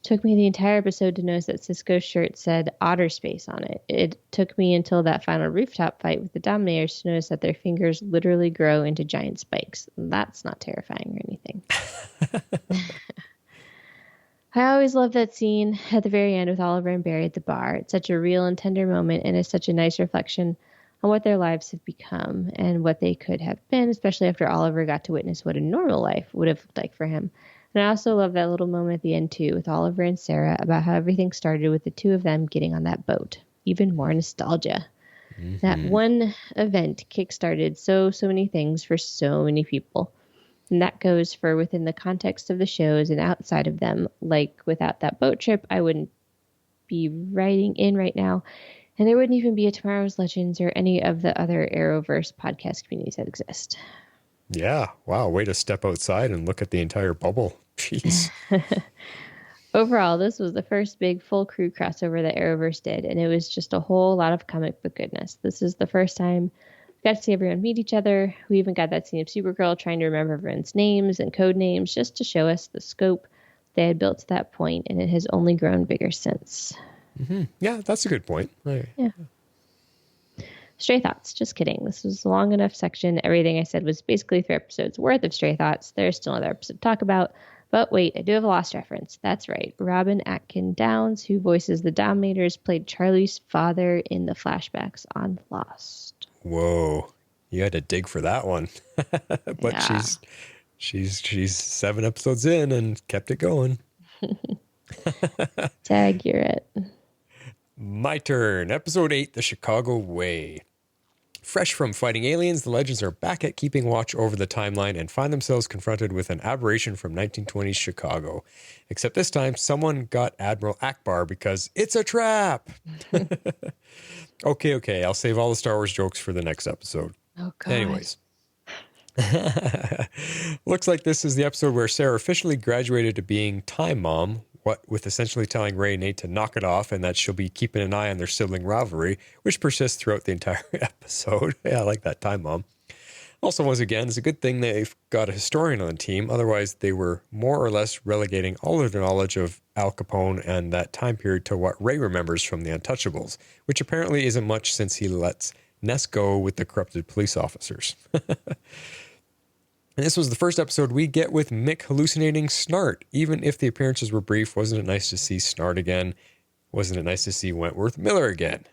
Took me the entire episode to notice that Cisco's shirt said Otter Space on it. It took me until that final rooftop fight with the Dominators to notice that their fingers literally grow into giant spikes. That's not terrifying or anything. I always love that scene at the very end with Oliver and Barry at the bar. It's such a real and tender moment, and it's such a nice reflection on what their lives have become and what they could have been, especially after Oliver got to witness what a normal life would have looked like for him. And I also love that little moment at the end, too, with Oliver and Sarah about how everything started with the two of them getting on that boat. Even more nostalgia. Mm-hmm. That one event kickstarted so many things for so many people. And that goes for within the context of the shows and outside of them. Like, without that boat trip, I wouldn't be writing in right now. And there wouldn't even be a Tomorrow's Legends or any of the other Arrowverse podcast communities that exist. Yeah. Wow. Way to step outside and look at the entire bubble. Jeez. Overall, this was the first big full crew crossover that Arrowverse did, and it was just a whole lot of comic book goodness. This is the first time we got to see everyone meet each other. We even got that scene of Supergirl trying to remember everyone's names and code names just to show us the scope they had built to that point, and it has only grown bigger since. Mm-hmm. Yeah, that's a good point. Right. Yeah. Stray Thoughts. Just kidding. This was a long enough section. Everything I said was basically 3 episodes worth of Stray Thoughts. There's still another episode to talk about. But wait, I do have a Lost reference. That's right. Robin Atkin Downs, who voices the Dominators, played Charlie's father in the flashbacks on Lost. Whoa. You had to dig for that one. But yeah. she's 7 episodes in and kept it going. Tag, you're it. My turn. Episode 8, The Chicago Way. Fresh from fighting aliens, the Legends are back at keeping watch over the timeline and find themselves confronted with an aberration from 1920s Chicago. Except this time, someone got Admiral Akbar because it's a trap. Okay. I'll save all the Star Wars jokes for the next episode. Oh, God. Anyways. Looks like this is the episode where Sarah officially graduated to being Time Mom, with essentially telling Ray and Nate to knock it off and that she'll be keeping an eye on their sibling rivalry, which persists throughout the entire episode. Yeah, I like that, Time Mom. Also, once again, it's a good thing they've got a historian on the team. Otherwise, they were more or less relegating all of their knowledge of Al Capone and that time period to what Ray remembers from the Untouchables, which apparently isn't much since he lets Ness go with the corrupted police officers. And this was the first episode we get with Mick hallucinating Snart. Even if the appearances were brief, wasn't it nice to see Snart again? Wasn't it nice to see Wentworth Miller again?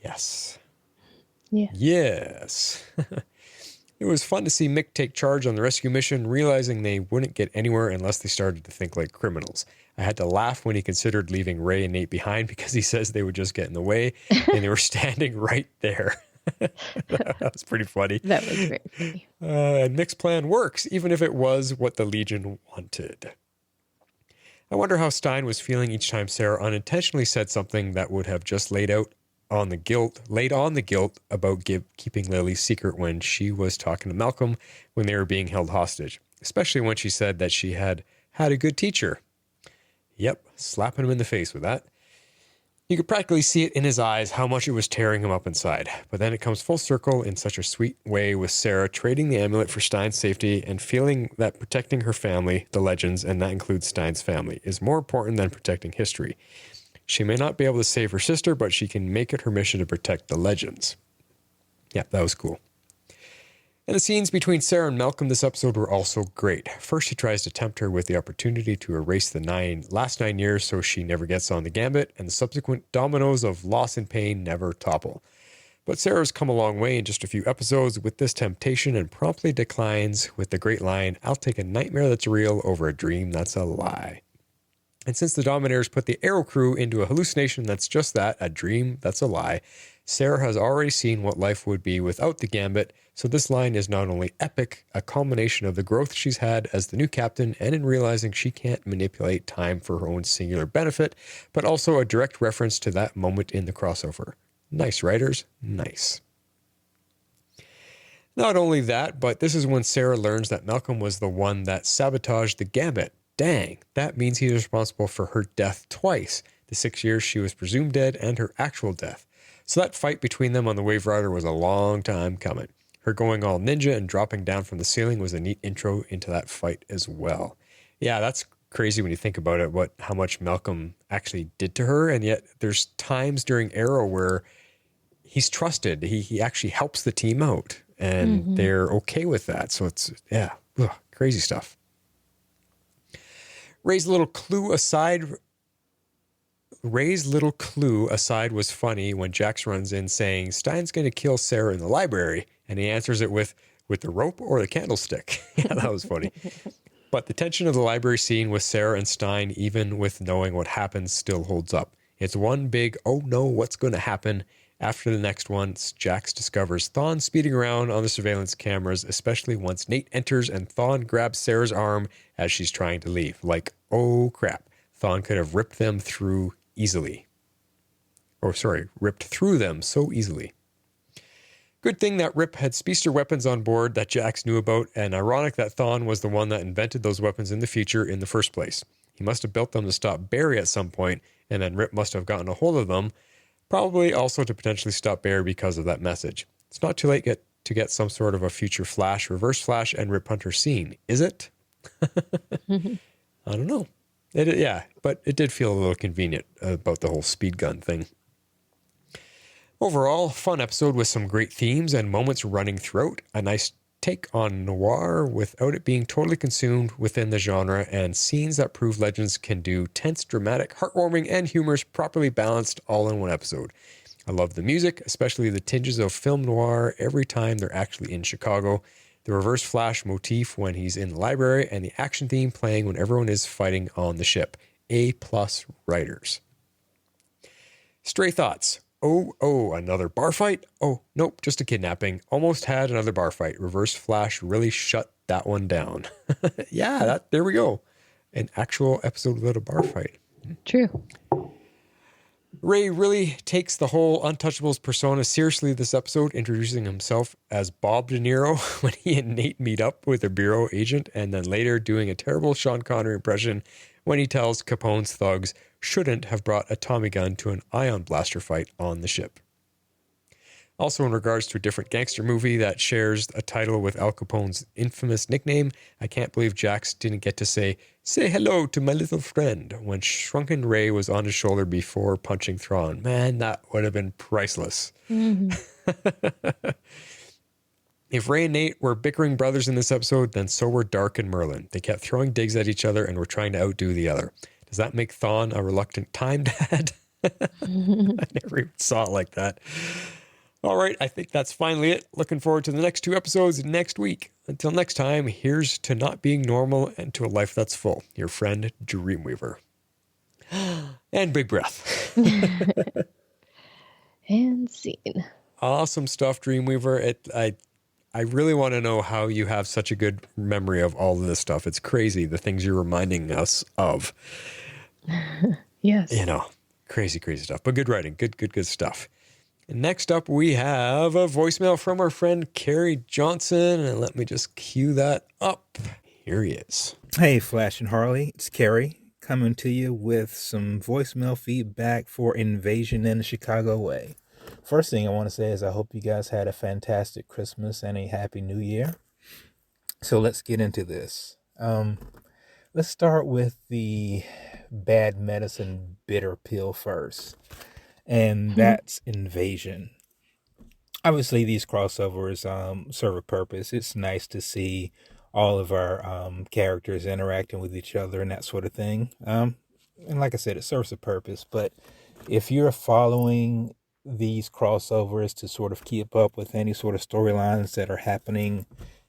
Yes. Yeah. Yes. It was fun to see Mick take charge on the rescue mission, realizing they wouldn't get anywhere unless they started to think like criminals. I had to laugh when he considered leaving Ray and Nate behind because he says they would just get in the way, and they were standing right there. That was pretty funny. That was very funny. And Mick's plan works, even if it was what the Legion wanted. I wonder how Stein was feeling each time Sarah unintentionally said something that would have just laid on the guilt about keeping Lily's secret when she was talking to Malcolm when they were being held hostage, especially when she said that she had a good teacher. Yep, slapping him in the face with that. You could practically see it in his eyes how much it was tearing him up inside. But then it comes full circle in such a sweet way with Sarah trading the amulet for Stein's safety and feeling that protecting her family, the Legends, and that includes Stein's family, is more important than protecting history. She may not be able to save her sister, but she can make it her mission to protect the Legends. Yeah, that was cool. And the scenes between Sarah and Malcolm this episode were also great. First, he tries to tempt her with the opportunity to erase the last 9 years so she never gets on the gambit, and the subsequent dominoes of loss and pain never topple. But Sarah's come a long way in just a few episodes with this temptation and promptly declines with the great line, "I'll take a nightmare that's real over a dream that's a lie." And since the Dominators put the Arrow crew into a hallucination that's just that, a dream that's a lie, Sarah has already seen what life would be without the Gambit, so this line is not only epic, a culmination of the growth she's had as the new captain and in realizing she can't manipulate time for her own singular benefit, but also a direct reference to that moment in the crossover. Nice, writers. Nice. Not only that, but this is when Sarah learns that Malcolm was the one that sabotaged the Gambit. Dang, that means he's responsible for her death twice, the 6 years she was presumed dead and her actual death. So that fight between them on the Waverider was a long time coming. Her going all ninja and dropping down from the ceiling was a neat intro into that fight as well. Yeah, that's crazy when you think about it, how much Malcolm actually did to her, and yet there's times during Arrow where he's trusted. He actually helps the team out, and they're okay with that. So it's, crazy stuff. Ray's little clue aside was funny when Jax runs in saying, Stein's going to kill Sarah in the library, and he answers it with the rope or the candlestick. Yeah, that was funny. But the tension of the library scene with Sarah and Stein, even with knowing what happens, still holds up. It's one big, oh no, what's going to happen? After the next one, Jax discovers Thawne speeding around on the surveillance cameras, especially once Nate enters and Thawne grabs Sarah's arm as she's trying to leave. Like, oh crap, Thawne could have ripped them through easily. Ripped through them so easily. Good thing that Rip had speedster weapons on board that Jax knew about, and ironic that Thawne was the one that invented those weapons in the future in the first place. He must have built them to stop Barry at some point, and then Rip must have gotten a hold of them, probably also to potentially stop Barry because of that message. It's not too late to get some sort of a future Flash, Reverse Flash, and Rip Hunter scene, is it? I don't know. But it did feel a little convenient about the whole speed gun thing. Overall, fun episode with some great themes and moments running throughout. A nice take on noir without it being totally consumed within the genre, and scenes that prove Legends can do tense, dramatic, heartwarming, and humorous, properly balanced all in one episode. I love the music, especially the tinges of film noir every time they're actually in Chicago, the Reverse Flash motif when he's in the library, and the action theme playing when everyone is fighting on the ship. A+ writers. Stray thoughts. Oh, another bar fight? Oh, nope, just a kidnapping. Almost had another bar fight. Reverse Flash really shut that one down. There we go. An actual episode without a bar fight. True. Ray really takes the whole Untouchables persona seriously this episode, introducing himself as Bob De Niro when he and Nate meet up with a bureau agent, and then later doing a terrible Sean Connery impression when he tells Capone's thugs shouldn't have brought a Tommy gun to an ion blaster fight on the ship. Also, in regards to a different gangster movie that shares a title with Al Capone's infamous nickname, I can't believe Jax didn't get to say hello to my little friend when Shrunken Ray was on his shoulder before punching Thrawn. Man, that would have been priceless. If Ray and Nate were bickering brothers in this episode, then so were Dark and Merlin. They kept throwing digs at each other and were trying to outdo the other. Does that make Thawne a reluctant time dad? I never even saw it like that. All right, I think that's finally it. Looking forward to the next 2 episodes next week. Until next time, here's to not being normal and to a life that's full. Your friend, Dreamweaver. And big breath. And scene. Awesome stuff, Dreamweaver. I really want to know how you have such a good memory of all of this stuff. It's crazy, the things you're reminding us of. Yes. Crazy stuff. But good writing. Good stuff. And next up, we have a voicemail from our friend Carrie Johnson. And let me just cue that up. Here he is. Hey, Flash and Harley. It's Carrie coming to you with some voicemail feedback for Invasion in the Chicago Way. First thing I want to say is I hope you guys had a fantastic Christmas and a happy New Year. So let's get into this. Let's start with the bad medicine bitter pill first. And that's Invasion. Obviously, these crossovers serve a purpose. It's nice to see all of our characters interacting with each other and that sort of thing. And like I said, it serves a purpose. But if you're following these crossovers to sort of keep up with any sort of storylines that are happening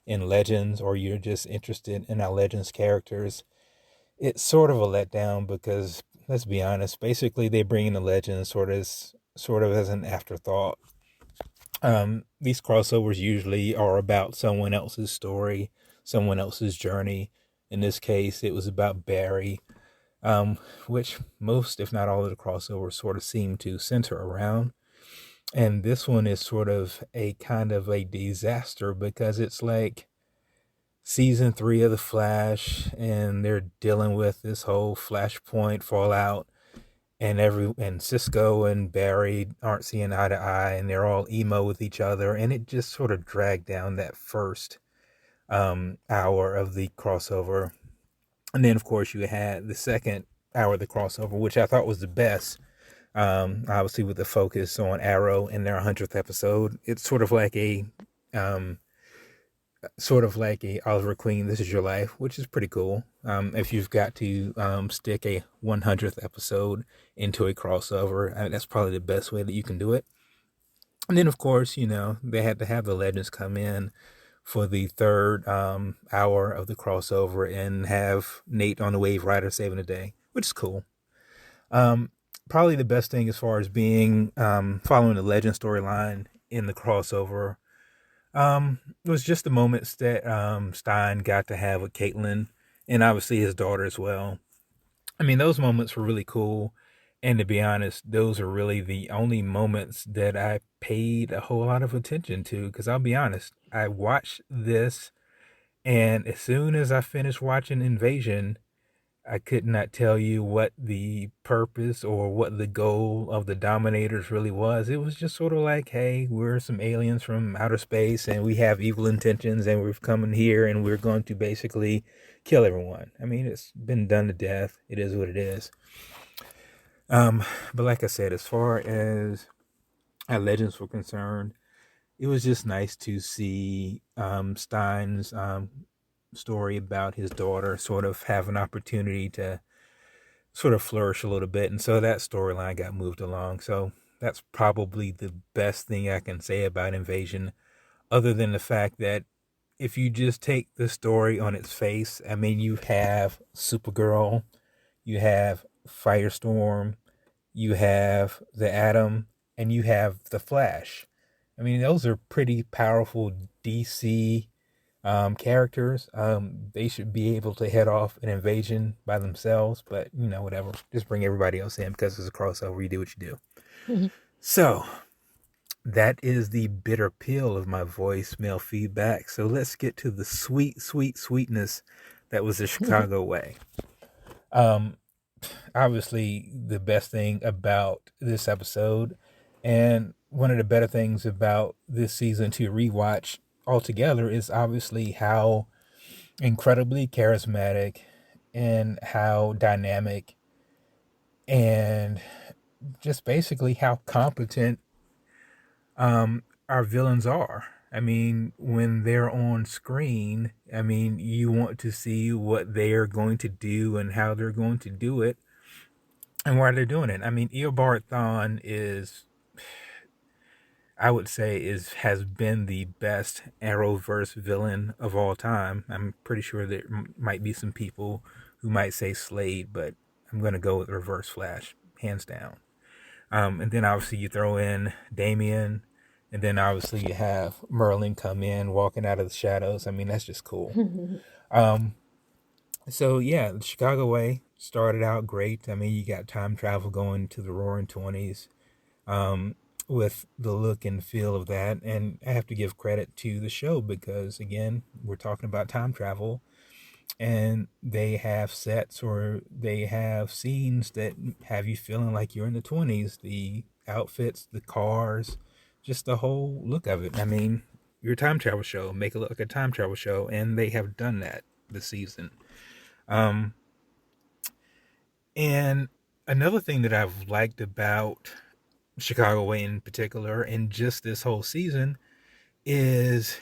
in Legends, or you're just interested in our Legends characters, it's sort of a letdown because, let's be honest, basically they bring in the Legends sort of as an afterthought. These crossovers usually are about someone else's story, someone else's journey. In this case, it was about Barry, which most, if not all of the crossovers sort of seem to center around. And this one is sort of a kind of a disaster because it's like season 3 of The Flash, and they're dealing with this whole Flashpoint fallout, and Cisco and Barry aren't seeing eye to eye, and they're all emo with each other, and it just sort of dragged down that first hour of the crossover. And then, of course, you had the second hour of the crossover, which I thought was the best. Obviously, with the focus on Arrow in their 100th episode, it's sort of like a Oliver Queen, This Is Your Life, which is pretty cool. If you've got to stick a 100th episode into a crossover, that's probably the best way that you can do it. And then, of course, they had to have the Legends come in for the third hour of the crossover and have Nate on the Waverider saving the day, which is cool. Probably the best thing as far as being following the Legend storyline in the crossover was just the moments that Stein got to have with Caitlin, and obviously his daughter as well. I mean, those moments were really cool. And to be honest, those are really the only moments that I paid a whole lot of attention to. Because I'll be honest, I watched this, and as soon as I finished watching Invasion, I could not tell you what the purpose or what the goal of the Dominators really was. It was just sort of like, hey, we're some aliens from outer space, and we have evil intentions, and we've come in here, and we're going to basically kill everyone. I mean, it's been done to death. It is what it is. But like I said, as far as our Legends were concerned, it was just nice to see Stein's story about his daughter sort of have an opportunity to sort of flourish a little bit. And so that storyline got moved along. So that's probably the best thing I can say about Invasion, other than the fact that if you just take the story on its face, I mean, you have Supergirl, you have Firestorm, you have the Atom, and you have the Flash. I mean, those are pretty powerful DC characters. They should be able to head off an invasion by themselves, but whatever. Just bring everybody else in because it's a crossover. You do what you do. So that is the bitter pill of my voicemail feedback. So let's get to the sweet, sweet, sweetness that was the Chicago way. Obviously, the best thing about this episode, and one of the better things about this season 2 rewatch altogether, is obviously how incredibly charismatic and how dynamic and just basically how competent our villains are. I mean, when they're on screen, I mean, you want to see what they're going to do and how they're going to do it and why they're doing it. I mean, Eobard Thawne is, I would say, has been the best Arrowverse villain of all time. I'm pretty sure there might be some people who might say Slade, but I'm going to go with Reverse Flash, hands down. And then obviously you throw in Damian, and then obviously you have Merlin come in, walking out of the shadows. I mean, that's just cool. So yeah, the Chicago way started out great. I mean, you got time travel going to the Roaring 20s. With the look and feel of that. And I have to give credit to the show because, again, we're talking about time travel, and they have sets or they have scenes that have you feeling like you're in the 20s. The outfits, the cars, just the whole look of it. I mean, you're a time travel show. Make it look like a time travel show, and they have done that this season. And another thing that I've liked about Chicago Way in particular, and just this whole season, is,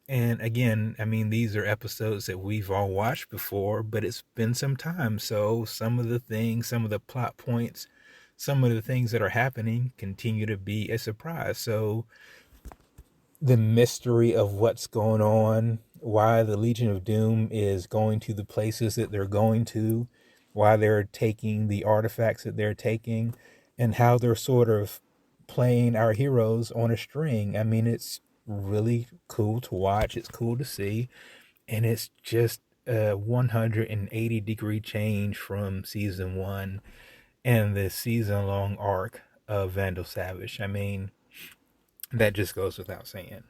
and again, I mean, these are episodes that we've all watched before, but it's been some time, so some of the things, some of the plot points some of the things that are happening continue to be a surprise. So the mystery of what's going on, why the Legion of Doom is going to the places that they're going to, why they're taking the artifacts that they're taking, and how they're sort of playing our heroes on a string. I mean, it's really cool to watch. It's cool to see. And it's just a 180-degree change from season one and the season-long arc of Vandal Savage. I mean, that just goes without saying.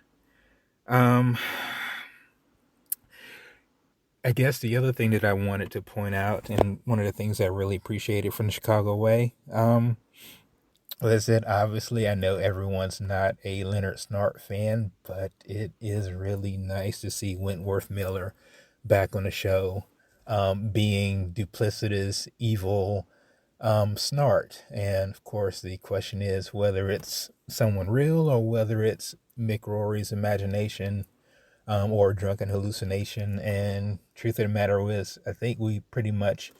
I guess the other thing that I wanted to point out, and one of the things I really appreciated from the Chicago Way, was that obviously I know everyone's not a Leonard Snart fan, but it is really nice to see Wentworth Miller back on the show, being duplicitous, evil Snart. And of course, the question is whether it's someone real or whether it's Mick Rory's imagination, or drunken hallucination. And truth of the matter is, I think we pretty much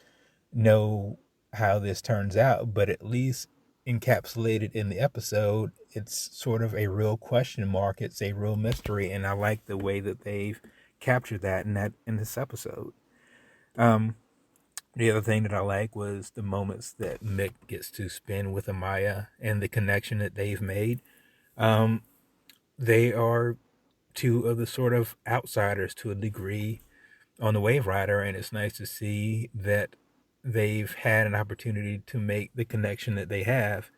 know how this turns out, but at least encapsulated in the episode, it's sort of a real question mark. It's a real mystery, and I like the way that they've captured that in this episode. The other thing that I like was the moments that Mick gets to spend with Amaya and the connection that they've made. They are two of the sort of outsiders to a degree on the Waverider, and it's nice to see that they've had an opportunity to make the connection that they have.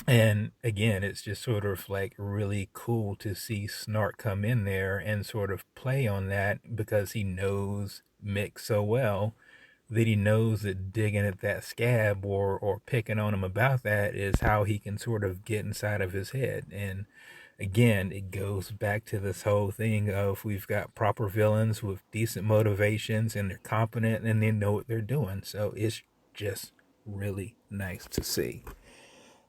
And again, it's just sort of like really cool to see Snart come in there and sort of play on that, because he knows Mick so well that he knows that digging at that scab or picking on him about that is how he can sort of get inside of his head. And again, it goes back to this whole thing of we've got proper villains with decent motivations, and they're competent and they know what they're doing. So it's just really nice to see.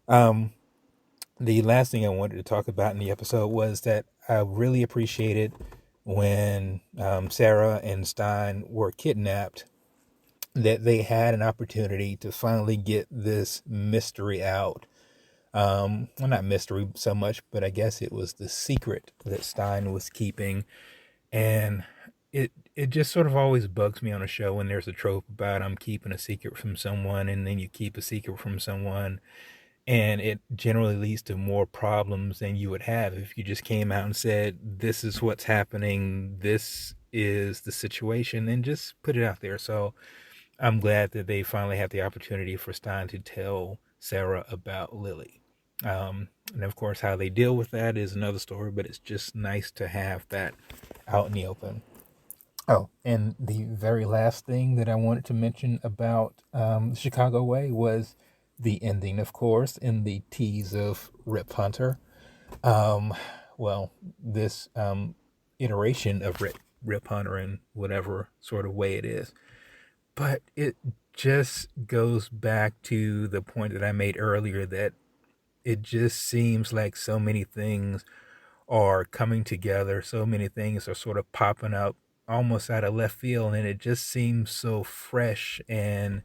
The last thing I wanted to talk about in the episode was that I really appreciated when Sarah and Stein were kidnapped, that they had an opportunity to finally get this mystery out. Well, not mystery so much, but I guess it was the secret that Stein was keeping. And it just sort of always bugs me on a show when there's a trope about I'm keeping a secret from someone, and then you keep a secret from someone, and it generally leads to more problems than you would have if you just came out and said, this is what's happening, this is the situation, and just put it out there. So I'm glad that they finally have the opportunity for Stein to tell Sarah about Lily. And of course, how they deal with that is another story, but it's just nice to have that out in the open. Oh, and the very last thing that I wanted to mention about Chicago Way was the ending, of course, in the tease of Rip Hunter. Well, this iteration of Rip Hunter in whatever sort of way it is. But it just goes back to the point that I made earlier, that it just seems like so many things are coming together. So many things are sort of popping up almost out of left field, and it just seems so fresh and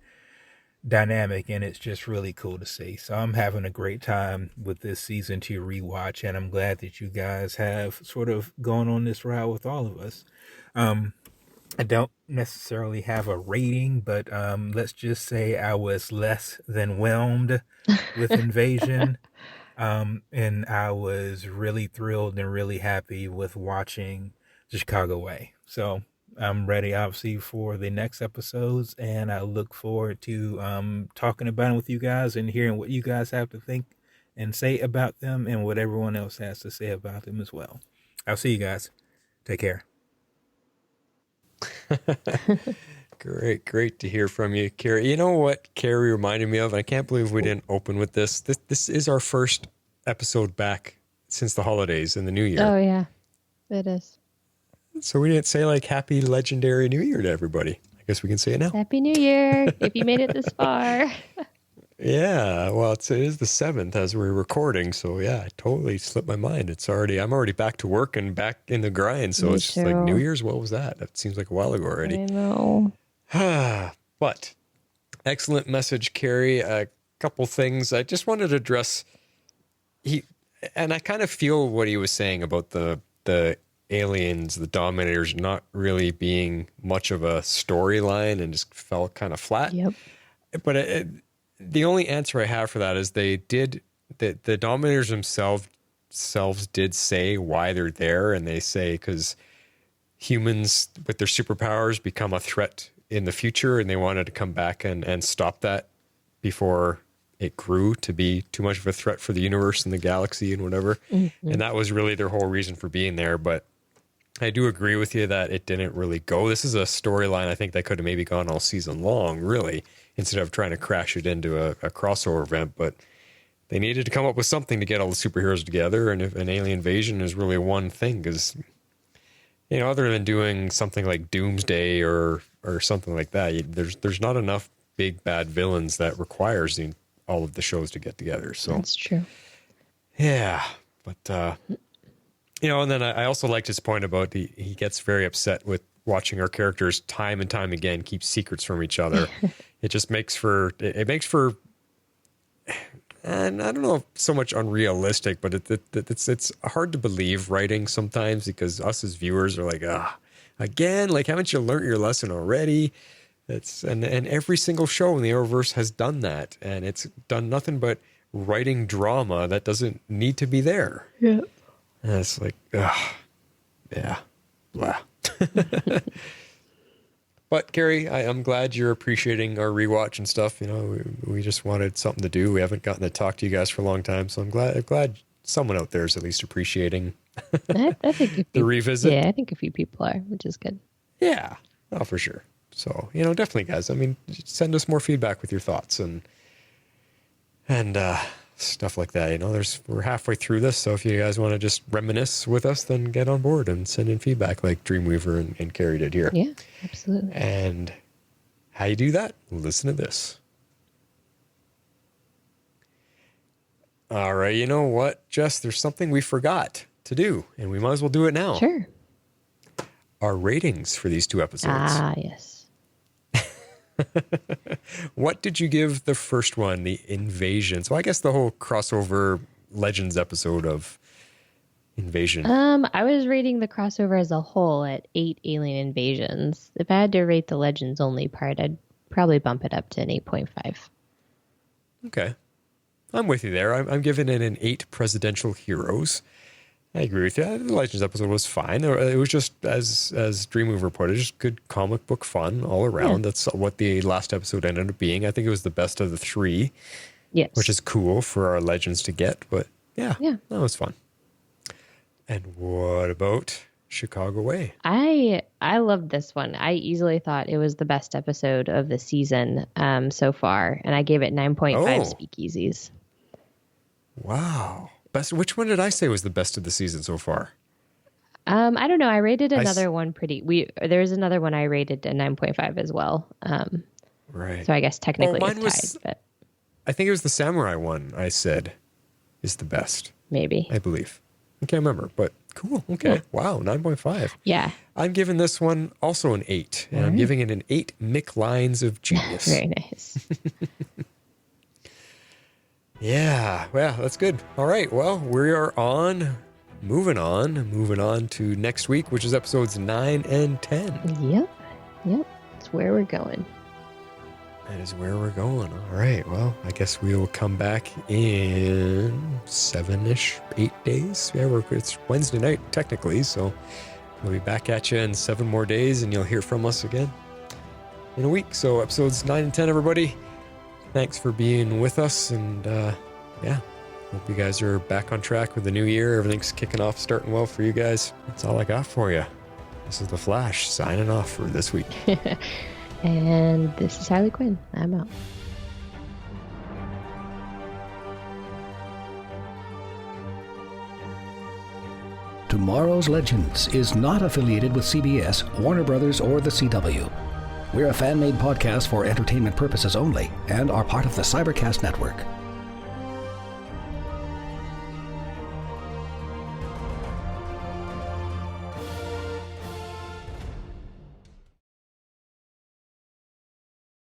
dynamic, and it's just really cool to see. So I'm having a great time with this season 2 rewatch, and I'm glad that you guys have sort of gone on this route with all of us. I don't necessarily have a rating, but let's just say I was less than whelmed with Invasion. And I was really thrilled and really happy with watching the Chicago Way. So I'm ready, obviously, for the next episodes, and I look forward to talking about it with you guys and hearing what you guys have to think and say about them, and what everyone else has to say about them as well. I'll see you guys. Take care. Great to hear from you, Carrie. You know what Carrie reminded me of? I can't believe we didn't open with this. This is our first episode back since the holidays and the New Year. Oh, yeah, it is. So we didn't say like happy legendary New Year to everybody. I guess we can say it now. Happy New Year, if you made it this far. Yeah, well, it is the 7th as we're recording, so yeah, it totally slipped my mind. I'm already back to work and back in the grind, so it's just like New Year's. What was that? That seems like a while ago already. I know. But excellent message, Carrie. couple things. I just wanted to address and I kind of feel what he was saying about the aliens, the Dominators, not really being much of a storyline and just felt kind of flat. Yep. But the only answer I have for that is the Dominators themselves did say why they're there, and they say because humans with their superpowers become a threat in the future, and they wanted to come back and stop that before it grew to be too much of a threat for the universe and the galaxy and whatever. Mm-hmm. And that was really their whole reason for being there. But I do agree with you that it didn't really go. This is a storyline I think that could have maybe gone all season long, really, instead of trying to crash it into a crossover event. But they needed to come up with something to get all the superheroes together. And if an alien invasion is really one thing, because, you know, other than doing something like Doomsday or something like that, there's not enough big bad villains that requires all of the shows to get together. So that's true. Yeah. But, you know, and then I also liked his point about he gets very upset with watching our characters time and time again keep secrets from each other. It just makes for, and I don't know if so much unrealistic, but it's hard to believe writing sometimes, because us as viewers are like, again, like, haven't you learned your lesson already? And every single show in the Arrowverse has done that, and it's done nothing but writing drama that doesn't need to be there. Yeah. And it's like, yeah, blah. But Carrie, I'm glad you're appreciating our rewatch and stuff. You know, we just wanted something to do. We haven't gotten to talk to you guys for a long time, so I'm glad someone out there is at least appreciating I think the revisit. Yeah, I think a few people are, which is good. Yeah, oh, for sure. So, you know, definitely, guys. I mean, send us more feedback with your thoughts and stuff like that. You know, we're halfway through this, so if you guys want to just reminisce with us, then get on board and send in feedback like Dreamweaver and Carrie did here. Yeah, absolutely. And how you do that? Listen to this. All right, you know what, Jess? There's something we forgot to do, and we might as well do it now. Sure. Our ratings for these two episodes. Ah, yes. What did you give the first one, the Invasion? So I guess the whole crossover Legends episode of Invasion. I was rating the crossover as a whole at 8 alien invasions. If I had to rate the Legends only part, I'd probably bump it up to an 8.5. Okay. I'm with you there. I'm giving it an 8 presidential heroes. I agree with you. The Legends episode was fine. It was just, as Dreamweaver put it, just good comic book fun all around. Yeah. That's what the last episode ended up being. I think it was the best of the 3. Yes. Which is cool for our Legends to get. But yeah, that was fun. And what about Chicago Way? I loved this one. I easily thought it was the best episode of the season so far. And I gave it 9.5 speakeasies. Wow. Best. Which one did I say was the best of the season so far? I don't know. I rated another one there's another one I rated a 9.5 as well. Right. So I guess technically it's tied. But I think it was the Samurai one I said is the best. Maybe. I believe. I can't remember, but cool. Okay. Yeah. Wow. 9.5. Yeah. I'm giving this one also an 8. And I'm giving it an 8 Mick Lines of genius. Very nice. Yeah, well, that's good. All right, well, we are moving on to next week, which is episodes 9 and 10. Yep, that's where we're going. That is where we're going. All right, well, I guess we will come back in 7-ish, 8 days. Yeah, it's Wednesday night, technically, so we'll be back at you in 7 more days, and you'll hear from us again in a week. So episodes 9 and 10, everybody. Thanks for being with us, and hope you guys are back on track with the new year. Everything's kicking off, starting well for you guys. That's all I got for you. This is The Flash, signing off for this week. And this is Harley Quinn. I'm out. Tomorrow's Legends is not affiliated with CBS, Warner Brothers, or the CW. We're a fan-made podcast for entertainment purposes only and are part of the Cybercast Network.